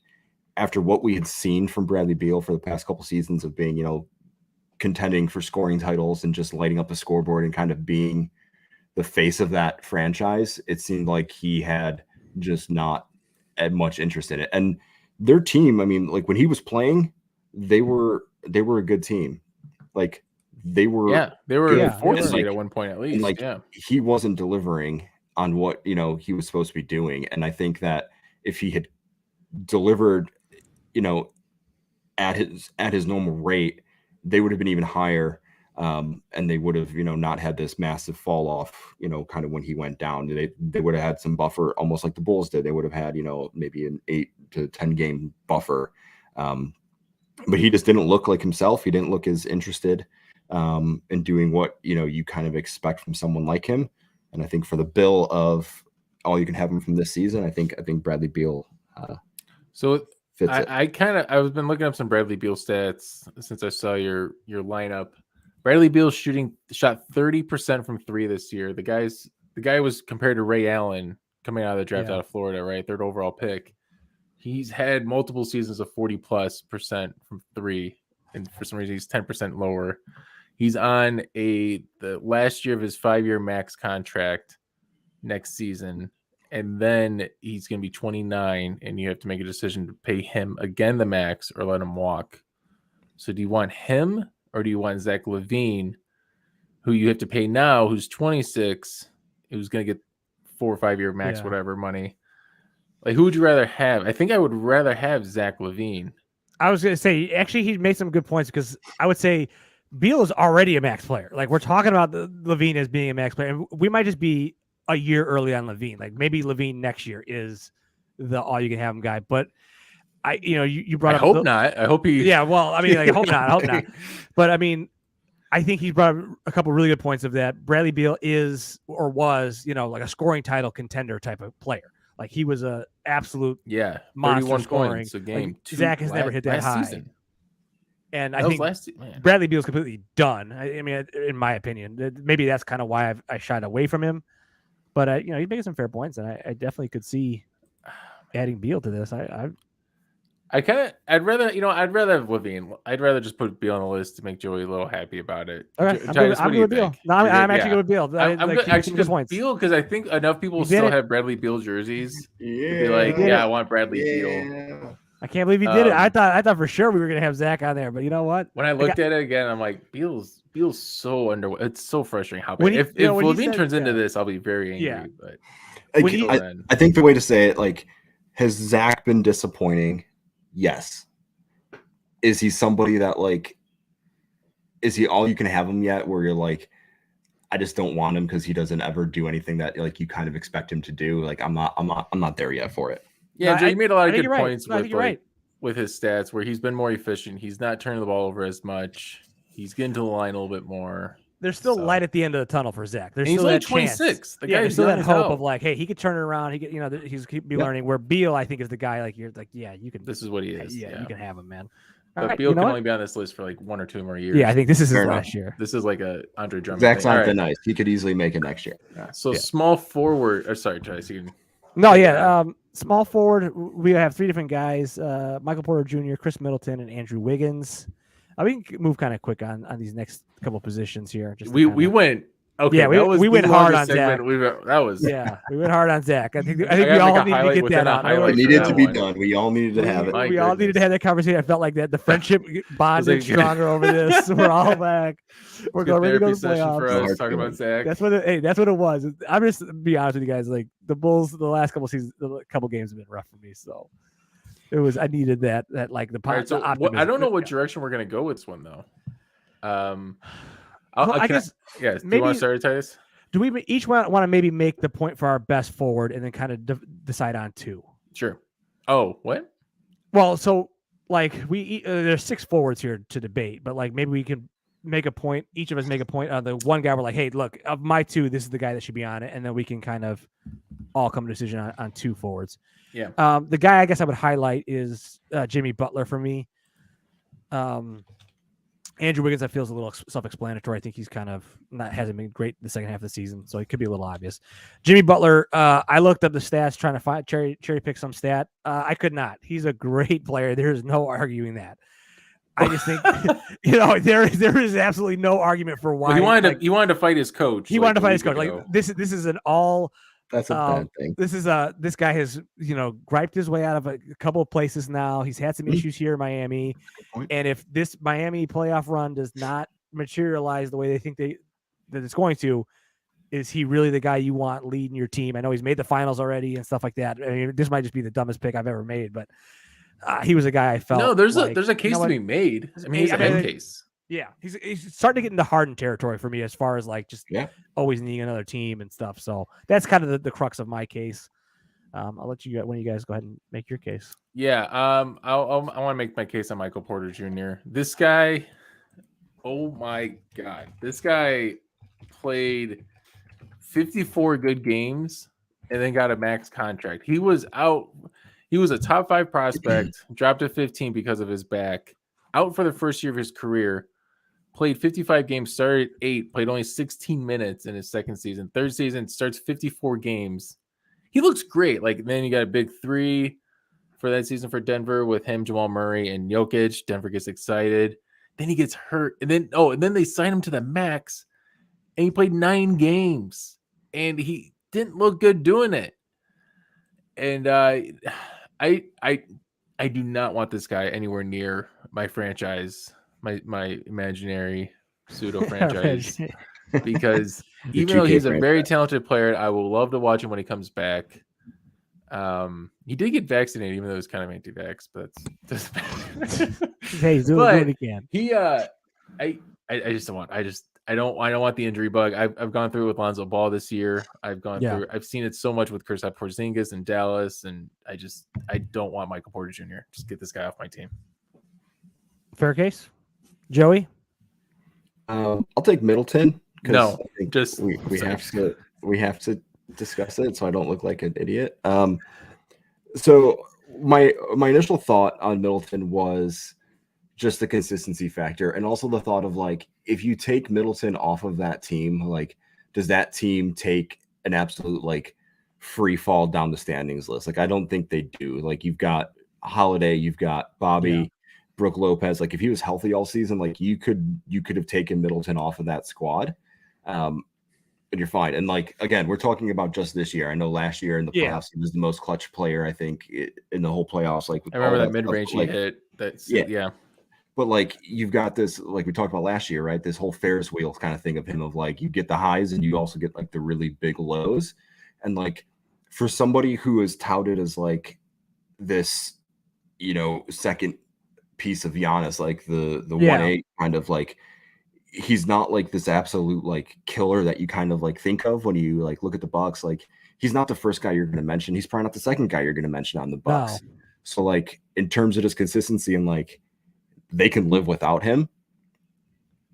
after what we had seen from Bradley Beal for the past couple seasons of being, you know, contending for scoring titles and just lighting up the scoreboard and kind of being the face of that franchise, it seemed like he had just not had much interest in it. And their team, I mean, like when he was playing, they were a good team. Like they were fourth seed at one point at least. And like he wasn't delivering on what, you know, he was supposed to be doing. And I think that if he had delivered, you know, at his normal rate, they would have been even higher, and they would have, you know, not had this massive fall off, you know, kind of when he went down. They would have had some buffer, almost like the Bulls did. They would have had, you know, maybe an 8 to 10 game buffer, but he just didn't look like himself. He didn't look as interested in doing what, you know, you kind of expect from someone like him. And I think for the bill of all you can have him from this season, I think Bradley Beal. I've been looking up some Bradley Beal stats since I saw your lineup. Bradley Beal shot 30% from 3 this year. The guy was compared to Ray Allen coming out of the draft out of Florida, right? 3rd overall pick. He's had multiple seasons of 40+% from 3, and for some reason he's 10% lower. He's on the last year of his 5-year max contract next season. And then he's going to be 29, and you have to make a decision to pay him again the max or let him walk. So do you want him or do you want Zach LaVine, who you have to pay now, who's 26, who's going to get 4 or 5 year max, whatever money? Like, who would you rather have? I think I would rather have Zach LaVine. I was going to say, actually, he made some good points because I would say Beal is already a max player. Like we're talking about Levine as being a max player, and we might just be a year early on Levine. Like maybe Levine next year is the all you can have him guy. But you brought up. I hope not. I hope he. Yeah, well, I mean, I hope not. I hope not. But I mean, I think he brought up a couple really good points of that. Bradley Beal is or was, like a scoring title contender type of player. Like he was a absolute monster scoring points a game. Like, Zach has never hit that high. Season. And I think Bradley Beal's completely done. I mean, in my opinion, maybe that's kind of why I shied away from him. But he's making some fair points, and I definitely could see adding Beal to this. I'd rather have Levine. I'd rather just put Beal on the list to make Joey a little happy about it. Okay, I'm good with Beal. No, I'm actually good with Beal. I'm good, actually good Beal because I think enough people still have Bradley Beal jerseys. Yeah, be like, I want Bradley Beal. I can't believe he did it. I thought for sure we were gonna have Zach on there, but you know what? When I looked at it again, I'm like, Beal's so under. It's so frustrating how bad. If Levine turns into this, I'll be very angry. Yeah. But I think the way to say it, like, has Zach been disappointing? Yes. Is he somebody that is he all you can have him yet? Where you're like, I just don't want him because he doesn't ever do anything that you kind of expect him to do. Like I'm not there yet for it. Yeah, Joe, you made a lot of good points with his stats where he's been more efficient. He's not turning the ball over as much. He's getting to the line a little bit more. There's still light at the end of the tunnel for Zach. There's he's still that 26. There's still that hope of hey, he could turn it around. He could, he's keep learning. Where Beal, I think, is the guy you're you can. This is what he is. Yeah, you can have him, man. But Beal can only be on this list for 1 or 2 more years. Yeah, I think this is his last year. This is like a Andre Drummond. Zach's not the nice. He could easily make it next year. Yeah. So small forward. Or sorry, Trace. Small forward. We have 3 different guys: Michael Porter Jr., Chris Middleton, and Andrew Wiggins. We can move kind of quick on these next couple positions here. We went. Okay, yeah, we went hard on Zach. We went hard on Zach. I think we all needed to get that out. It needed to be done. We all needed to have it. We all needed to have that conversation. I felt like that. The friendship bonded stronger over this. We're all back. We're going to go to the playoffs. For us, talking about Zach. That's what it was. I'm just be honest with you guys. Like the Bulls, the last couple seasons, couple games have been rough for me. So it was. I needed that the optimism. I don't know what direction we're going to go with this one though. I guess. Do you want to start, Titus? Do we each want to maybe make the point for our best forward and then kind of decide on 2? Sure. Oh, what? Well, so there's 6 forwards here to debate, but maybe we can make a point. Each of us make a point on the one guy. We're like, hey, look, of my 2, this is the guy that should be on it, and then we can kind of all come to a decision on 2 forwards. Yeah. The guy I guess I would highlight is Jimmy Butler for me. Andrew Wiggins, I feel, is a little self-explanatory. I think he's kind of hasn't been great the second half of the season, so it could be a little obvious. Jimmy Butler, I looked up the stats trying to find cherry pick some stat. I could not. He's a great player. There is no arguing that. I just think there is absolutely no argument for why he wanted to fight his coach. He wanted to fight his coach. This is an all. That's a bad thing. This guy has griped his way out of a couple of places now. He's had some issues here in Miami, and if this Miami playoff run does not materialize the way they think that it's going to, is he really the guy you want leading your team? I know he's made the finals already and stuff like that. I mean, this might just be the dumbest pick I've ever made, but he was a guy I felt. No, there's a case to be made. I mean, he's a head case. Yeah, he's starting to get into Harden territory for me as far as always needing another team and stuff. So that's kind of the crux of my case. I'll let you guys go ahead and make your case. Yeah, I want to make my case on Michael Porter Jr. This guy, oh my God, this guy played 54 good games and then got a max contract. He was out. He was a top 5 prospect, dropped to 15 because of his back, out for the first year of his career. Played 55 games, started 8, played only 16 minutes in his second season. Third season, starts 54 games. He looks great. Then you got a big 3 for that season for Denver with him, Jamal Murray, and Jokic. Denver gets excited. Then he gets hurt. And then they sign him to the max. And he played 9 games. And he didn't look good doing it. And I do not want this guy anywhere near my franchise. My imaginary pseudo franchise, because even though he's a very talented player, I will love to watch him when he comes back. He did get vaccinated, even though he's kind of anti-vax, but that's hey, he's doing what he can. I I just don't want. I don't want the injury bug. I've gone through it with Lonzo Ball this year. I've seen it so much with Kristaps Porzingis in Dallas, and I don't want Michael Porter Jr. Just get this guy off my team. Fair case, Joey. I'll take Middleton. No, I think just we have to discuss it so I don't look like an idiot. So my initial thought on Middleton was just the consistency factor, and also the thought of like, if you take Middleton off of that team, like, does that team take an absolute like free fall down the standings list? Like, I don't think they do. Like, you've got Holiday, you've got Bobby, Brooke Lopez. Like, if he was healthy all season, like you could have taken Middleton off of that squad, and you're fine. And like, again, we're talking about just this year. I know last year in the playoffs, he was the most clutch player, I think, in the whole playoffs. Like, I remember that mid-range he hit. Yeah. But like, you've got this, like we talked about last year, right? This whole Ferris wheel kind of thing of him, of like, you get the highs and you also get like the really big lows. And like, for somebody who is touted as like this, second piece of Giannis, like the 1-8 kind of like, he's not like this absolute like killer that you kind of like think of when you like look at the Bucks. Like, he's not the first guy you're going to mention. He's probably not the second guy you're going to mention on the Bucks. No. So like, in terms of his consistency and like, they can live without him,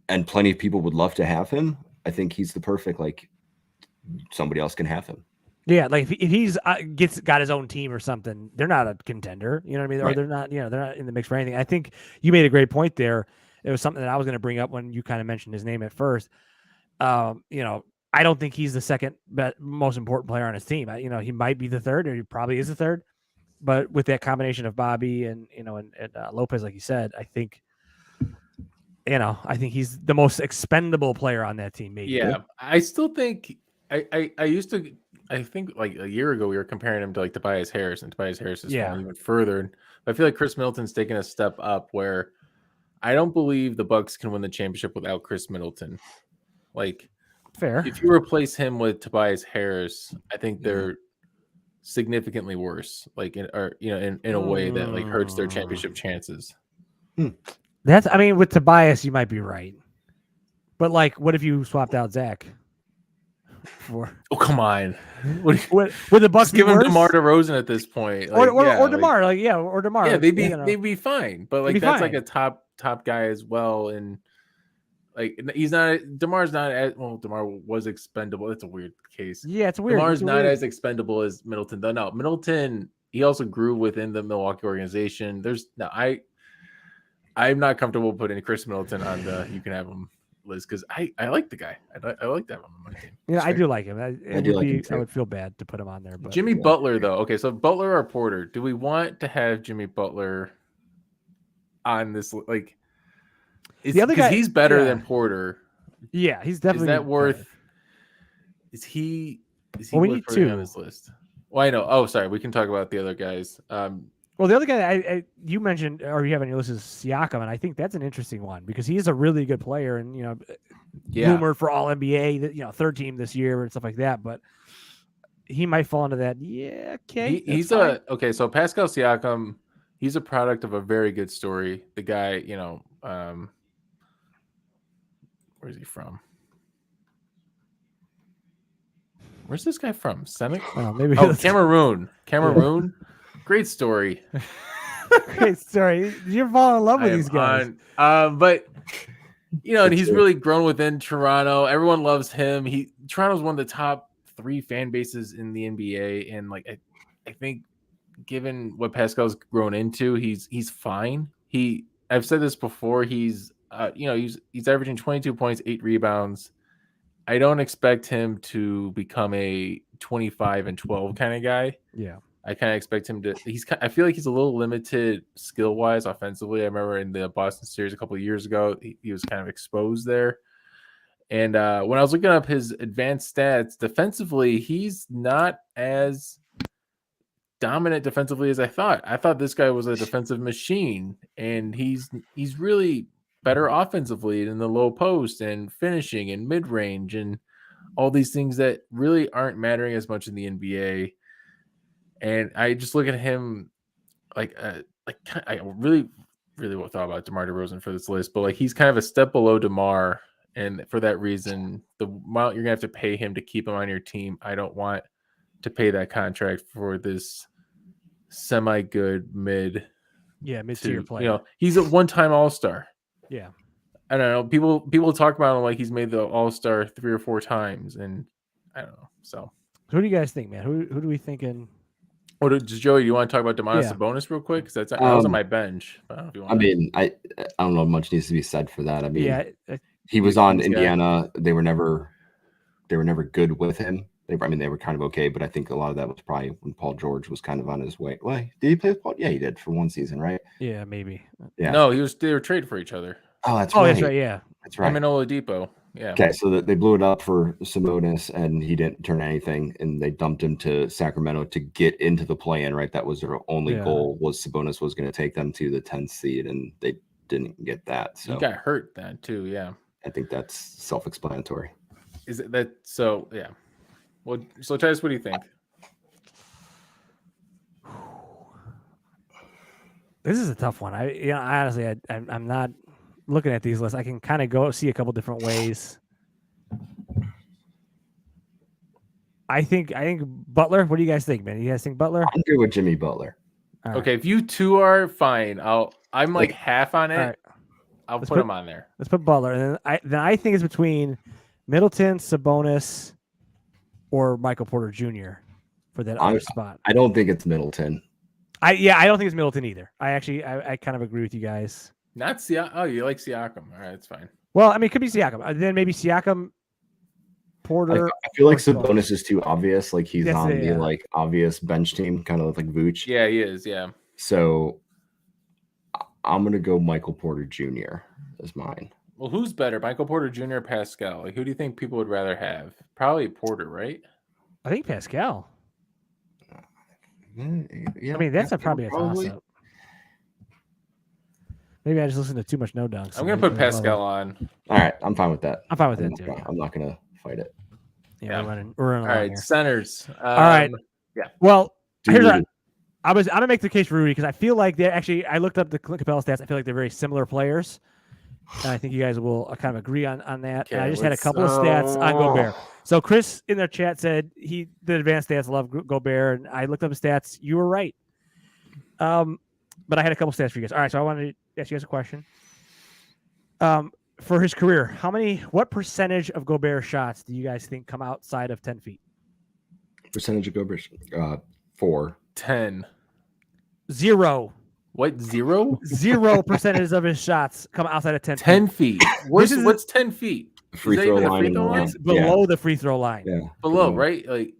and plenty of people would love to have him. I think he's the perfect, like, somebody else can have him. Yeah, like if he's got his own team or something, they're not a contender. You know what I mean? Right. Or they're not in the mix for anything. I think you made a great point there. It was something that I was going to bring up when you kind of mentioned his name at first. I don't think he's the second most important player on his team. He might be the third, or he probably is the third. But with that combination of Bobby and Lopez, like you said, I think he's the most expendable player on that team. Maybe. Yeah, I still think I think like a year ago we were comparing him to like Tobias Harris, and Tobias Harris is falling even further. I feel like Chris Middleton's taken a step up where I don't believe the Bucks can win the championship without Chris Middleton. Like, fair. If you replace him with Tobias Harris, I think they're significantly worse, like in a way that like hurts their championship chances. With Tobias, you might be right, but like, what if you swapped out Zach? Oh, come on! Would the Bucks give him DeMar DeRozan at this point, like, or DeMar, or DeMar? Yeah, they'd be fine, but like that's fine. Like a top guy as well, and like DeMar's not as well. DeMar was expendable. That's a weird case. Yeah, it's weird. DeMar's not as expendable as Middleton, though. No, Middleton, he also grew within the Milwaukee organization. I'm not comfortable putting Chris Middleton on the you can have him list because I like the guy. I like to have him on my team. Yeah, I do like him. I would feel bad to put him on there. But Jimmy Butler, though. Okay, so Butler or Porter? Do we want to have Jimmy Butler on this? Like, the other guy, he's better than Porter. Yeah, he's definitely. Is that worth? Better. Is he we need two on this list? Well, I know. Oh, sorry. We can talk about the other guys. Well, the other guy you mentioned, or you have on your list, is Siakam, and I think that's an interesting one because he's a really good player, and rumored for All NBA, third team this year and stuff like that. But he might fall into that. Yeah, okay. Okay. So Pascal Siakam, he's a product of a very good story. The guy, where's he from? Where's this guy from? Senegal? Maybe. Cameroon. Cameroon. Great story. Great story. You're falling in love with these guys. But and he's really grown within Toronto. Everyone loves him. Toronto's one of the top 3 fan bases in the NBA, and like I think given what Pascal's grown into, he's fine. I've said this before. He's averaging 22 points, 8 rebounds. I don't expect him to become a 25 and 12 kind of guy. Yeah. I kind of expect him to. I feel like he's a little limited skill wise offensively. I remember in the Boston series a couple of years ago, he was kind of exposed there. And when I was looking up his advanced stats defensively, he's not as dominant defensively as I thought. I thought this guy was a defensive machine, and he's really better offensively in the low post and finishing and mid range and all these things that really aren't mattering as much in the NBA. And I just look at him I really really thought about DeMar DeRozan for this list, but like he's kind of a step below DeMar, and for that reason, the amount you're gonna have to pay him to keep him on your team, I don't want to pay that contract for this semi-good mid-tier player. You know, he's a one-time All-Star. Yeah, I don't know. People talk about him like he's made the All-Star 3 or 4 times, and I don't know. So who do you guys think, man? Who do we thinking? Joey, do you want to talk about Domantas Sabonis real quick? Because that was on my bench. I don't know much needs to be said for that. I mean, he was on on Indiana. They were never good with him. They were kind of okay, but I think a lot of that was probably when Paul George was kind of on his way. Well, did he play with Paul? Yeah, he did for one season, right? Yeah, maybe. Yeah. No, they were traded for each other. Oh, that's right. That's right. Yeah, that's right. Him and Oladipo. Yeah. Okay, so they blew it up for Sabonis, and he didn't turn anything, and they dumped him to Sacramento to get into the play-in. Right, that was their only goal. Was Sabonis was going to take them to the 10th seed, and they didn't get that. So he got hurt then too. Yeah, I think that's self-explanatory. Is it that? So yeah. Well, so Titus, what do you think? This is a tough one. Honestly, I'm not looking at these lists. I can kind of go see a couple different ways. I think Butler. What do you guys think, man? You guys think Butler? I'm good with Jimmy Butler. Right. Okay, if you two are fine, I'm like half on it. Right. I'll put him on there. Let's put Butler, and then I think it's between Middleton, Sabonis, or Michael Porter Jr. for that other spot. I don't think it's Middleton. I don't think it's Middleton either. I kind of agree with you guys. Not Siakam. Oh, you like Siakam? All right, that's fine. Well, I mean, it could be Siakam. Then maybe Siakam, Porter. I feel like Sabonis is too obvious. Like he's on the obvious bench team, kind of like Vooch. Yeah, he is. Yeah. So I'm gonna go Michael Porter Jr. as mine. Well, who's better, Michael Porter Jr. or Pascal? Like, who do you think people would rather have? Probably Porter, right? I think Pascal. Yeah, I mean, that's probably a toss-up. Maybe I just listened to too much No Dunks. I'm going to put Pascal on. All right, I'm fine with that. I'm fine with that, too. I'm not going to fight it. Yeah, we're running all right, here. centers. All right. Yeah. Well, I'm going to make the case for Rudy because I feel like I looked up the Capella stats. I feel like they're very similar players. And I think you guys will kind of agree on that. Okay, and I just had a couple of stats on Gobert. So Chris in their chat said the advanced stats love Gobert, and I looked up the stats. You were right. But I had a couple stats for you guys. All right, so I wanted to ask you guys a question. For his career, what percentage of Gobert shots do you guys think come outside of 10 feet? Percentage of Gobert? 4. 10. 0. What, 0? 0% of his shots come outside of 10 feet. 10 feet. What's 10 feet? Free throw line. Below the free throw line. Yeah. Below, right? Like.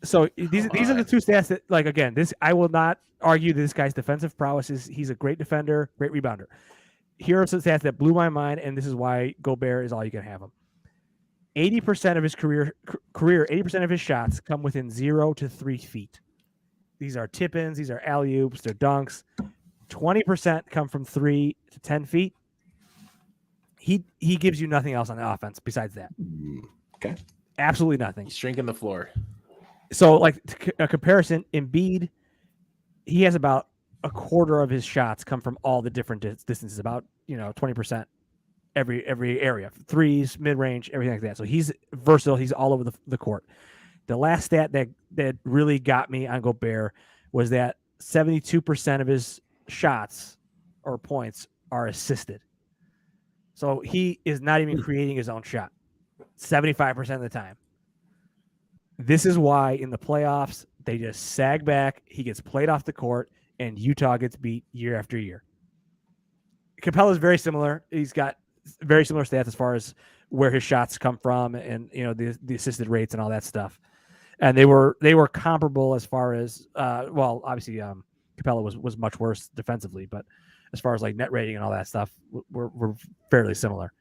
So these are the two stats that, like, again, I will not argue that this guy's defensive prowess he's a great defender, great rebounder. Here are some stats that blew my mind, and this is why Gobert is all you can have him. 80% of his career, 80% of his shots come within 0 to 3 feet. These are tip-ins, these are alley-oops, they're dunks. 20% come from 3 to 10 feet. He gives you nothing else on the offense besides that. Okay. Absolutely nothing. He's shrinking the floor. So, like, a comparison, Embiid, he has about a quarter of his shots come from all the different distances, about 20% every area, threes, mid-range, everything like that. So he's versatile. He's all over the court. The last stat that really got me on Gobert was that 72% of his shots or points are assisted. So he is not even creating his own shot 75% of the time. This is why in the playoffs, they just sag back. He gets played off the court, and Utah gets beat year after year. Capella is very similar. He's got very similar stats as far as where his shots come from and the assisted rates and all that stuff. And they were comparable as far as obviously Capella was much worse defensively, but as far as like net rating and all that stuff, we're fairly similar.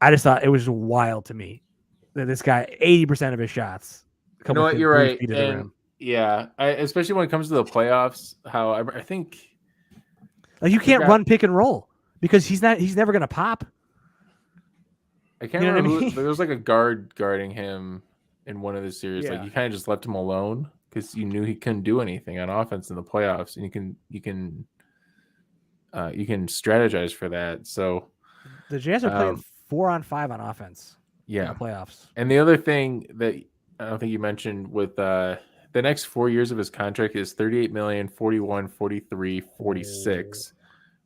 I just thought it was wild to me that this guy 80% of his shots. You know what? You're right. And yeah, especially when it comes to the playoffs, how I think like you can't run pick and roll because he's never gonna pop. I can't remember. There was like a guard guarding him in one of the series. Yeah. Like you kind of just left him alone because you knew he couldn't do anything on offense in the playoffs, and you can you can strategize for that. So the Jazz are playing 4-on-5 on offense. Yeah, in the playoffs. And the other thing that I don't think you mentioned with the next 4 years of his contract is 38 million, 41, 43, 46,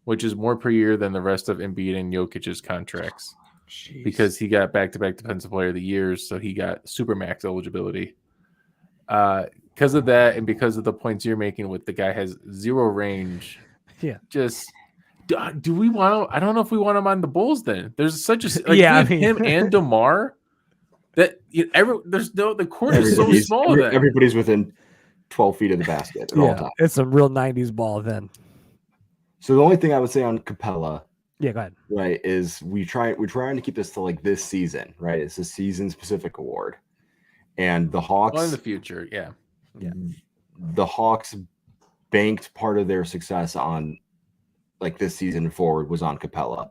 which is more per year than the rest of Embiid and Jokic's contracts. Jeez. Because he got back-to-back Defensive Player of the Years, so he got Supermax eligibility. Because of that, and because of the points you're making with the guy has zero range. Yeah. Just do we want? I don't know if we want him on the Bulls. Then there's such a we have him and DeMar. That the court is so small. Everybody's within 12 feet of the basket at all times. It's some real 90s ball then. So the only thing I would say on Capella, go ahead. Right, is we're trying to keep this to like this season, right? It's a season specific award, and the Hawks in the future, yeah. The Hawks banked part of their success on like this season forward was on Capella,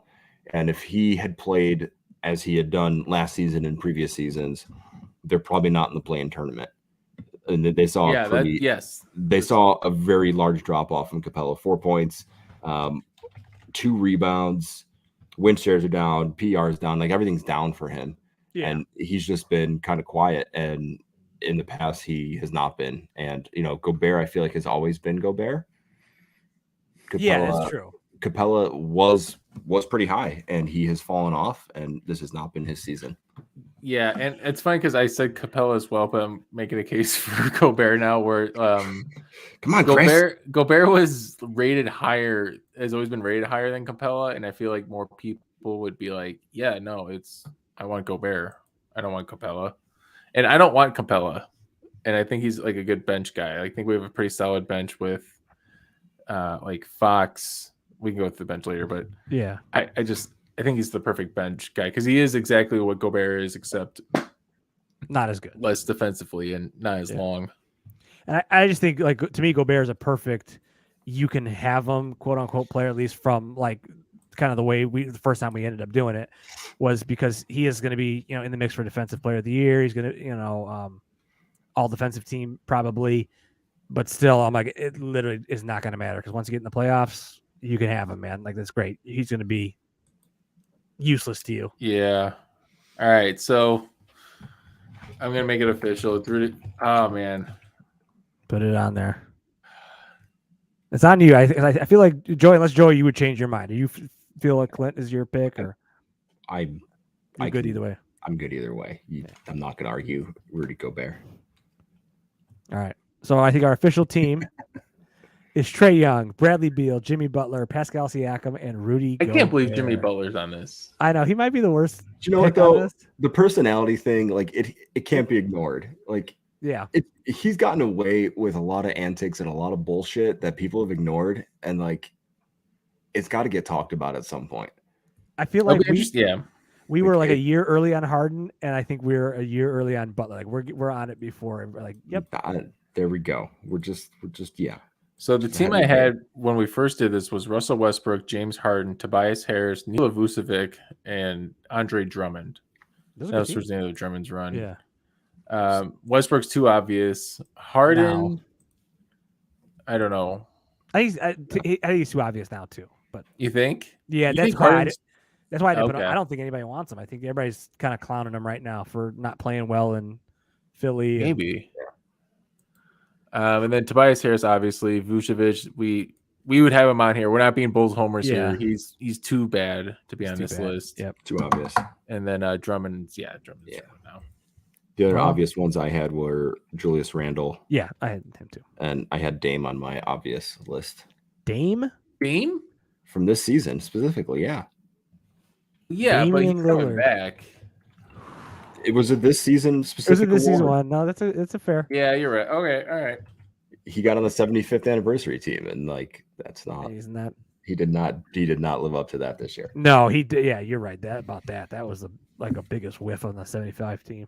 and if he had played as he had done last season and previous seasons, they're probably not in the play-in tournament. And they saw they saw a very large drop off from Capella. 4 points, 2 rebounds, win shares are down, PR is down, like everything's down for him. Yeah. And he's just been kind of quiet. And in the past, he has not been. And Gobert, I feel like has always been Gobert. Capella, that's true. Capella was pretty high, and he has fallen off, and this has not been his season. Yeah, and it's funny because I said Capella as well, but I'm making a case for Gobert now. Where come on, Chris. Gobert was rated higher, has always been rated higher than Capella, and I feel like more people would be like, "Yeah, no, I want Gobert. I don't want Capella, and I don't want Capella." And I think he's like a good bench guy. I think we have a pretty solid bench with like Fox. We can go with the bench later, but yeah, I think he's the perfect bench guy because he is exactly what Gobert is, except not as good, less defensively, and not as long. And I just think, like, to me, Gobert is a perfect. You can have him, quote unquote, player, at least from like kind of the way the first time we ended up doing it was because he is going to be in the mix for Defensive Player of the Year. He's going to all defensive team probably, but still, I'm like, it literally is not going to matter because once you get in the playoffs, you can have him, man. Like, that's great. He's going to be useless to you. Yeah. All right. So I'm going to make it official. Oh, man. Put it on there. It's on you. I feel like, Joey, unless Joey, you would change your mind. Do you feel like Clint is your pick, or I'm good either way? I'm good either way. I'm not going to argue Rudy Gobert. All right. So I think our official team is Trae Young, Bradley Beal, Jimmy Butler, Pascal Siakam, and Rudy Gobert. I can't believe Jimmy Butler's on this. I know. He might be the worst. Do you know what, though? The personality thing, like, it can't be ignored. Like, yeah, he's gotten away with a lot of antics and a lot of bullshit that people have ignored, and like, it's got to get talked about at some point. I feel like we were like a year early on Harden, and I think we're a year early on Butler. Like we're on it before. We're like, yep, there we go. We're just yeah. So the team I had when we first did this was Russell Westbrook, James Harden, Tobias Harris, Nikola Vucevic, and Andre Drummond. That was towards the end of Drummond's run. Yeah. Westbrook's too obvious. Harden, I don't know. I think he's too obvious now too. But you think? Yeah, that's why I didn't put him. I don't think anybody wants him. I think everybody's kind of clowning him right now for not playing well in Philly. Maybe. And then Tobias Harris, obviously. Vucevic, we would have him on here. We're not being Bulls homers here. He's too bad to be on this list. Yep. Too obvious. And then Drummond's now. The other obvious ones I had were Julius Randle. Yeah, I had him too. And I had Dame on my obvious list. Dame? From this season specifically, yeah. Yeah, but he's coming back. Was it this season specifically? Was it this season one? No, that's a fair. Yeah, you're right. Okay, all right. He got on the 75th anniversary team, and like that's not. Isn't that? He did not live up to that this year. No, he did. Yeah, you're right. That was a biggest whiff on the 75 team.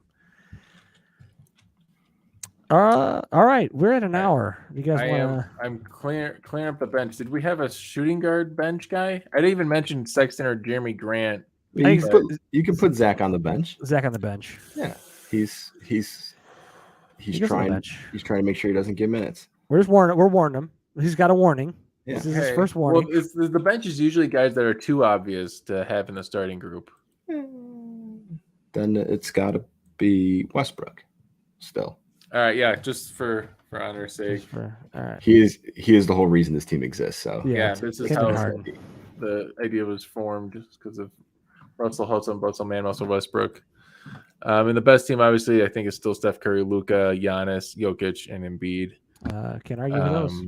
All right, we're at an hour. You guys want to? I'm clearing up the bench. Did we have a shooting guard bench guy? I didn't even mention Sexton or Jeremy Grant. You can put Zach on the bench. Zach on the bench. Yeah, he's trying. He's trying to make sure he doesn't get minutes. We're warning him. He's got a warning. This is his first warning. Well, the bench is usually guys that are too obvious to have in the starting group. Then it's got to be Westbrook still. All right, yeah, just for honor's sake. All right. He is the whole reason this team exists. So yeah, this is how the idea was formed, just because of Russell Westbrook. And the best team, obviously, I think is still Steph Curry, Luka, Giannis, Jokic, and Embiid. Can't argue with those.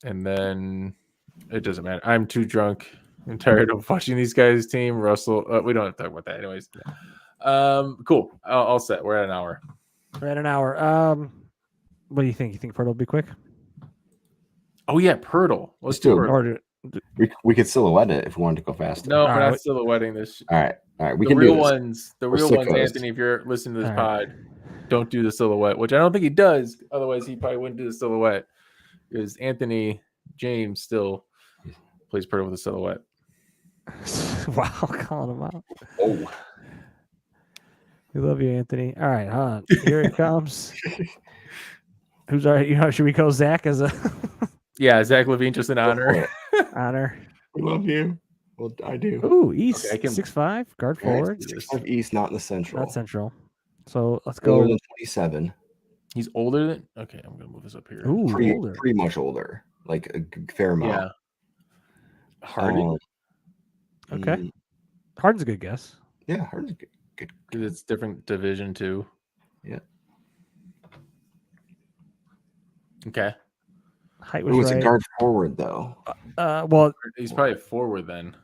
And then it doesn't matter. I'm too drunk and tired of watching these guys' team. Russell, we don't have to talk about that, anyways. Cool. All set. We're at an hour. What do you think? You think Pirtle will be quick? Oh yeah, Pirtle. Let's do it. We could silhouette it if we wanted to go faster. No, we're not silhouetting this. All right. We can do this. The real ones, Anthony. If you're listening to this pod, don't do the silhouette, which I don't think he does. Otherwise, he probably wouldn't do the silhouette. Because Anthony James still plays Pirtle with a silhouette. Wow, calling him out. Oh. We love you, Anthony. All right, hold on. Here it comes. Who's our? Should we go Zach as a? Yeah, Zach LaVine, just an honor. Honor. We love you. Well, I do. Ooh, East 6'5", guard forward. 6'5" East, not in the Central. Not Central. So let's go. Older than 27. He's older than. Okay, I'm gonna move this up here. Ooh, pretty much older, like a fair amount. Yeah. Harden. Okay. Harden's a good guess. Yeah, Harden's good. Because it's different division too. Yeah. Okay. Height was a guard forward though. Well, he's probably a forward then.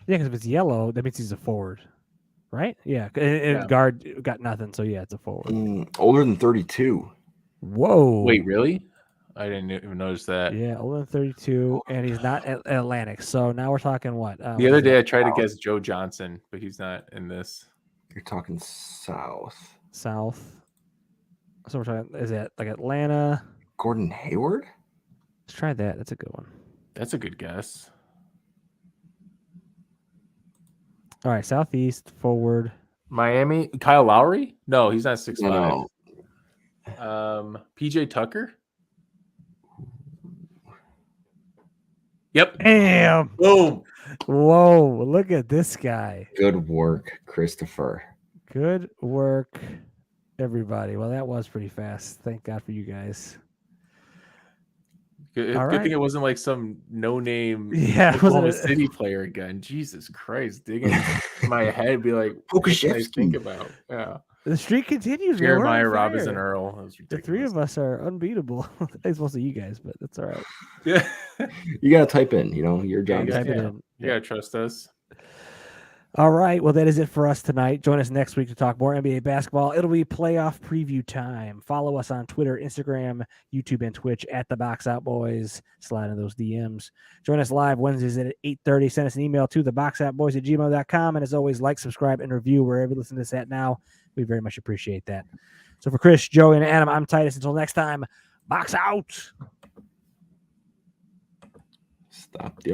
Yeah, because if it's yellow, that means he's a forward, right? Yeah. Guard got nothing, so yeah, it's a forward. Older than 32. Whoa. Wait, really? I didn't even notice that. Yeah, older than 32, and he's not at Atlantic. So now we're talking what? The other day I tried to guess Joe Johnson, but he's not in this. You're talking South. So we're talking, is it like Atlanta? Gordon Hayward? Let's try that. That's a good one. That's a good guess. All right, Southeast, forward. Miami, Kyle Lowry? No, he's not 6'5". No. PJ Tucker? Yep. Damn. Boom. Whoa, look at this guy. Good work, Christopher. Good work, everybody. Well, that was pretty fast. Thank God for you guys. Good thing it wasn't like some no-name Oklahoma City player again. Jesus Christ, digging in my head, be like, what should I think about? Yeah. The streak continues. Jeremiah Robinson Earl. The three of us are unbeatable. It's mostly you guys, but that's all right. Yeah. You gotta type in, your job. You gotta trust us. All right. Well, that is it for us tonight. Join us next week to talk more NBA basketball. It'll be playoff preview time. Follow us on Twitter, Instagram, YouTube, and Twitch at the Box Out Boys. Slide in those DMs. Join us live Wednesdays at 8:30. Send us an email to theboxoutboys@gmail.com. And as always, like, subscribe, and review wherever you listen to this at now. We very much appreciate that. So for Chris, Joey, and Adam, I'm Titus. Until next time, Box Out. Stop the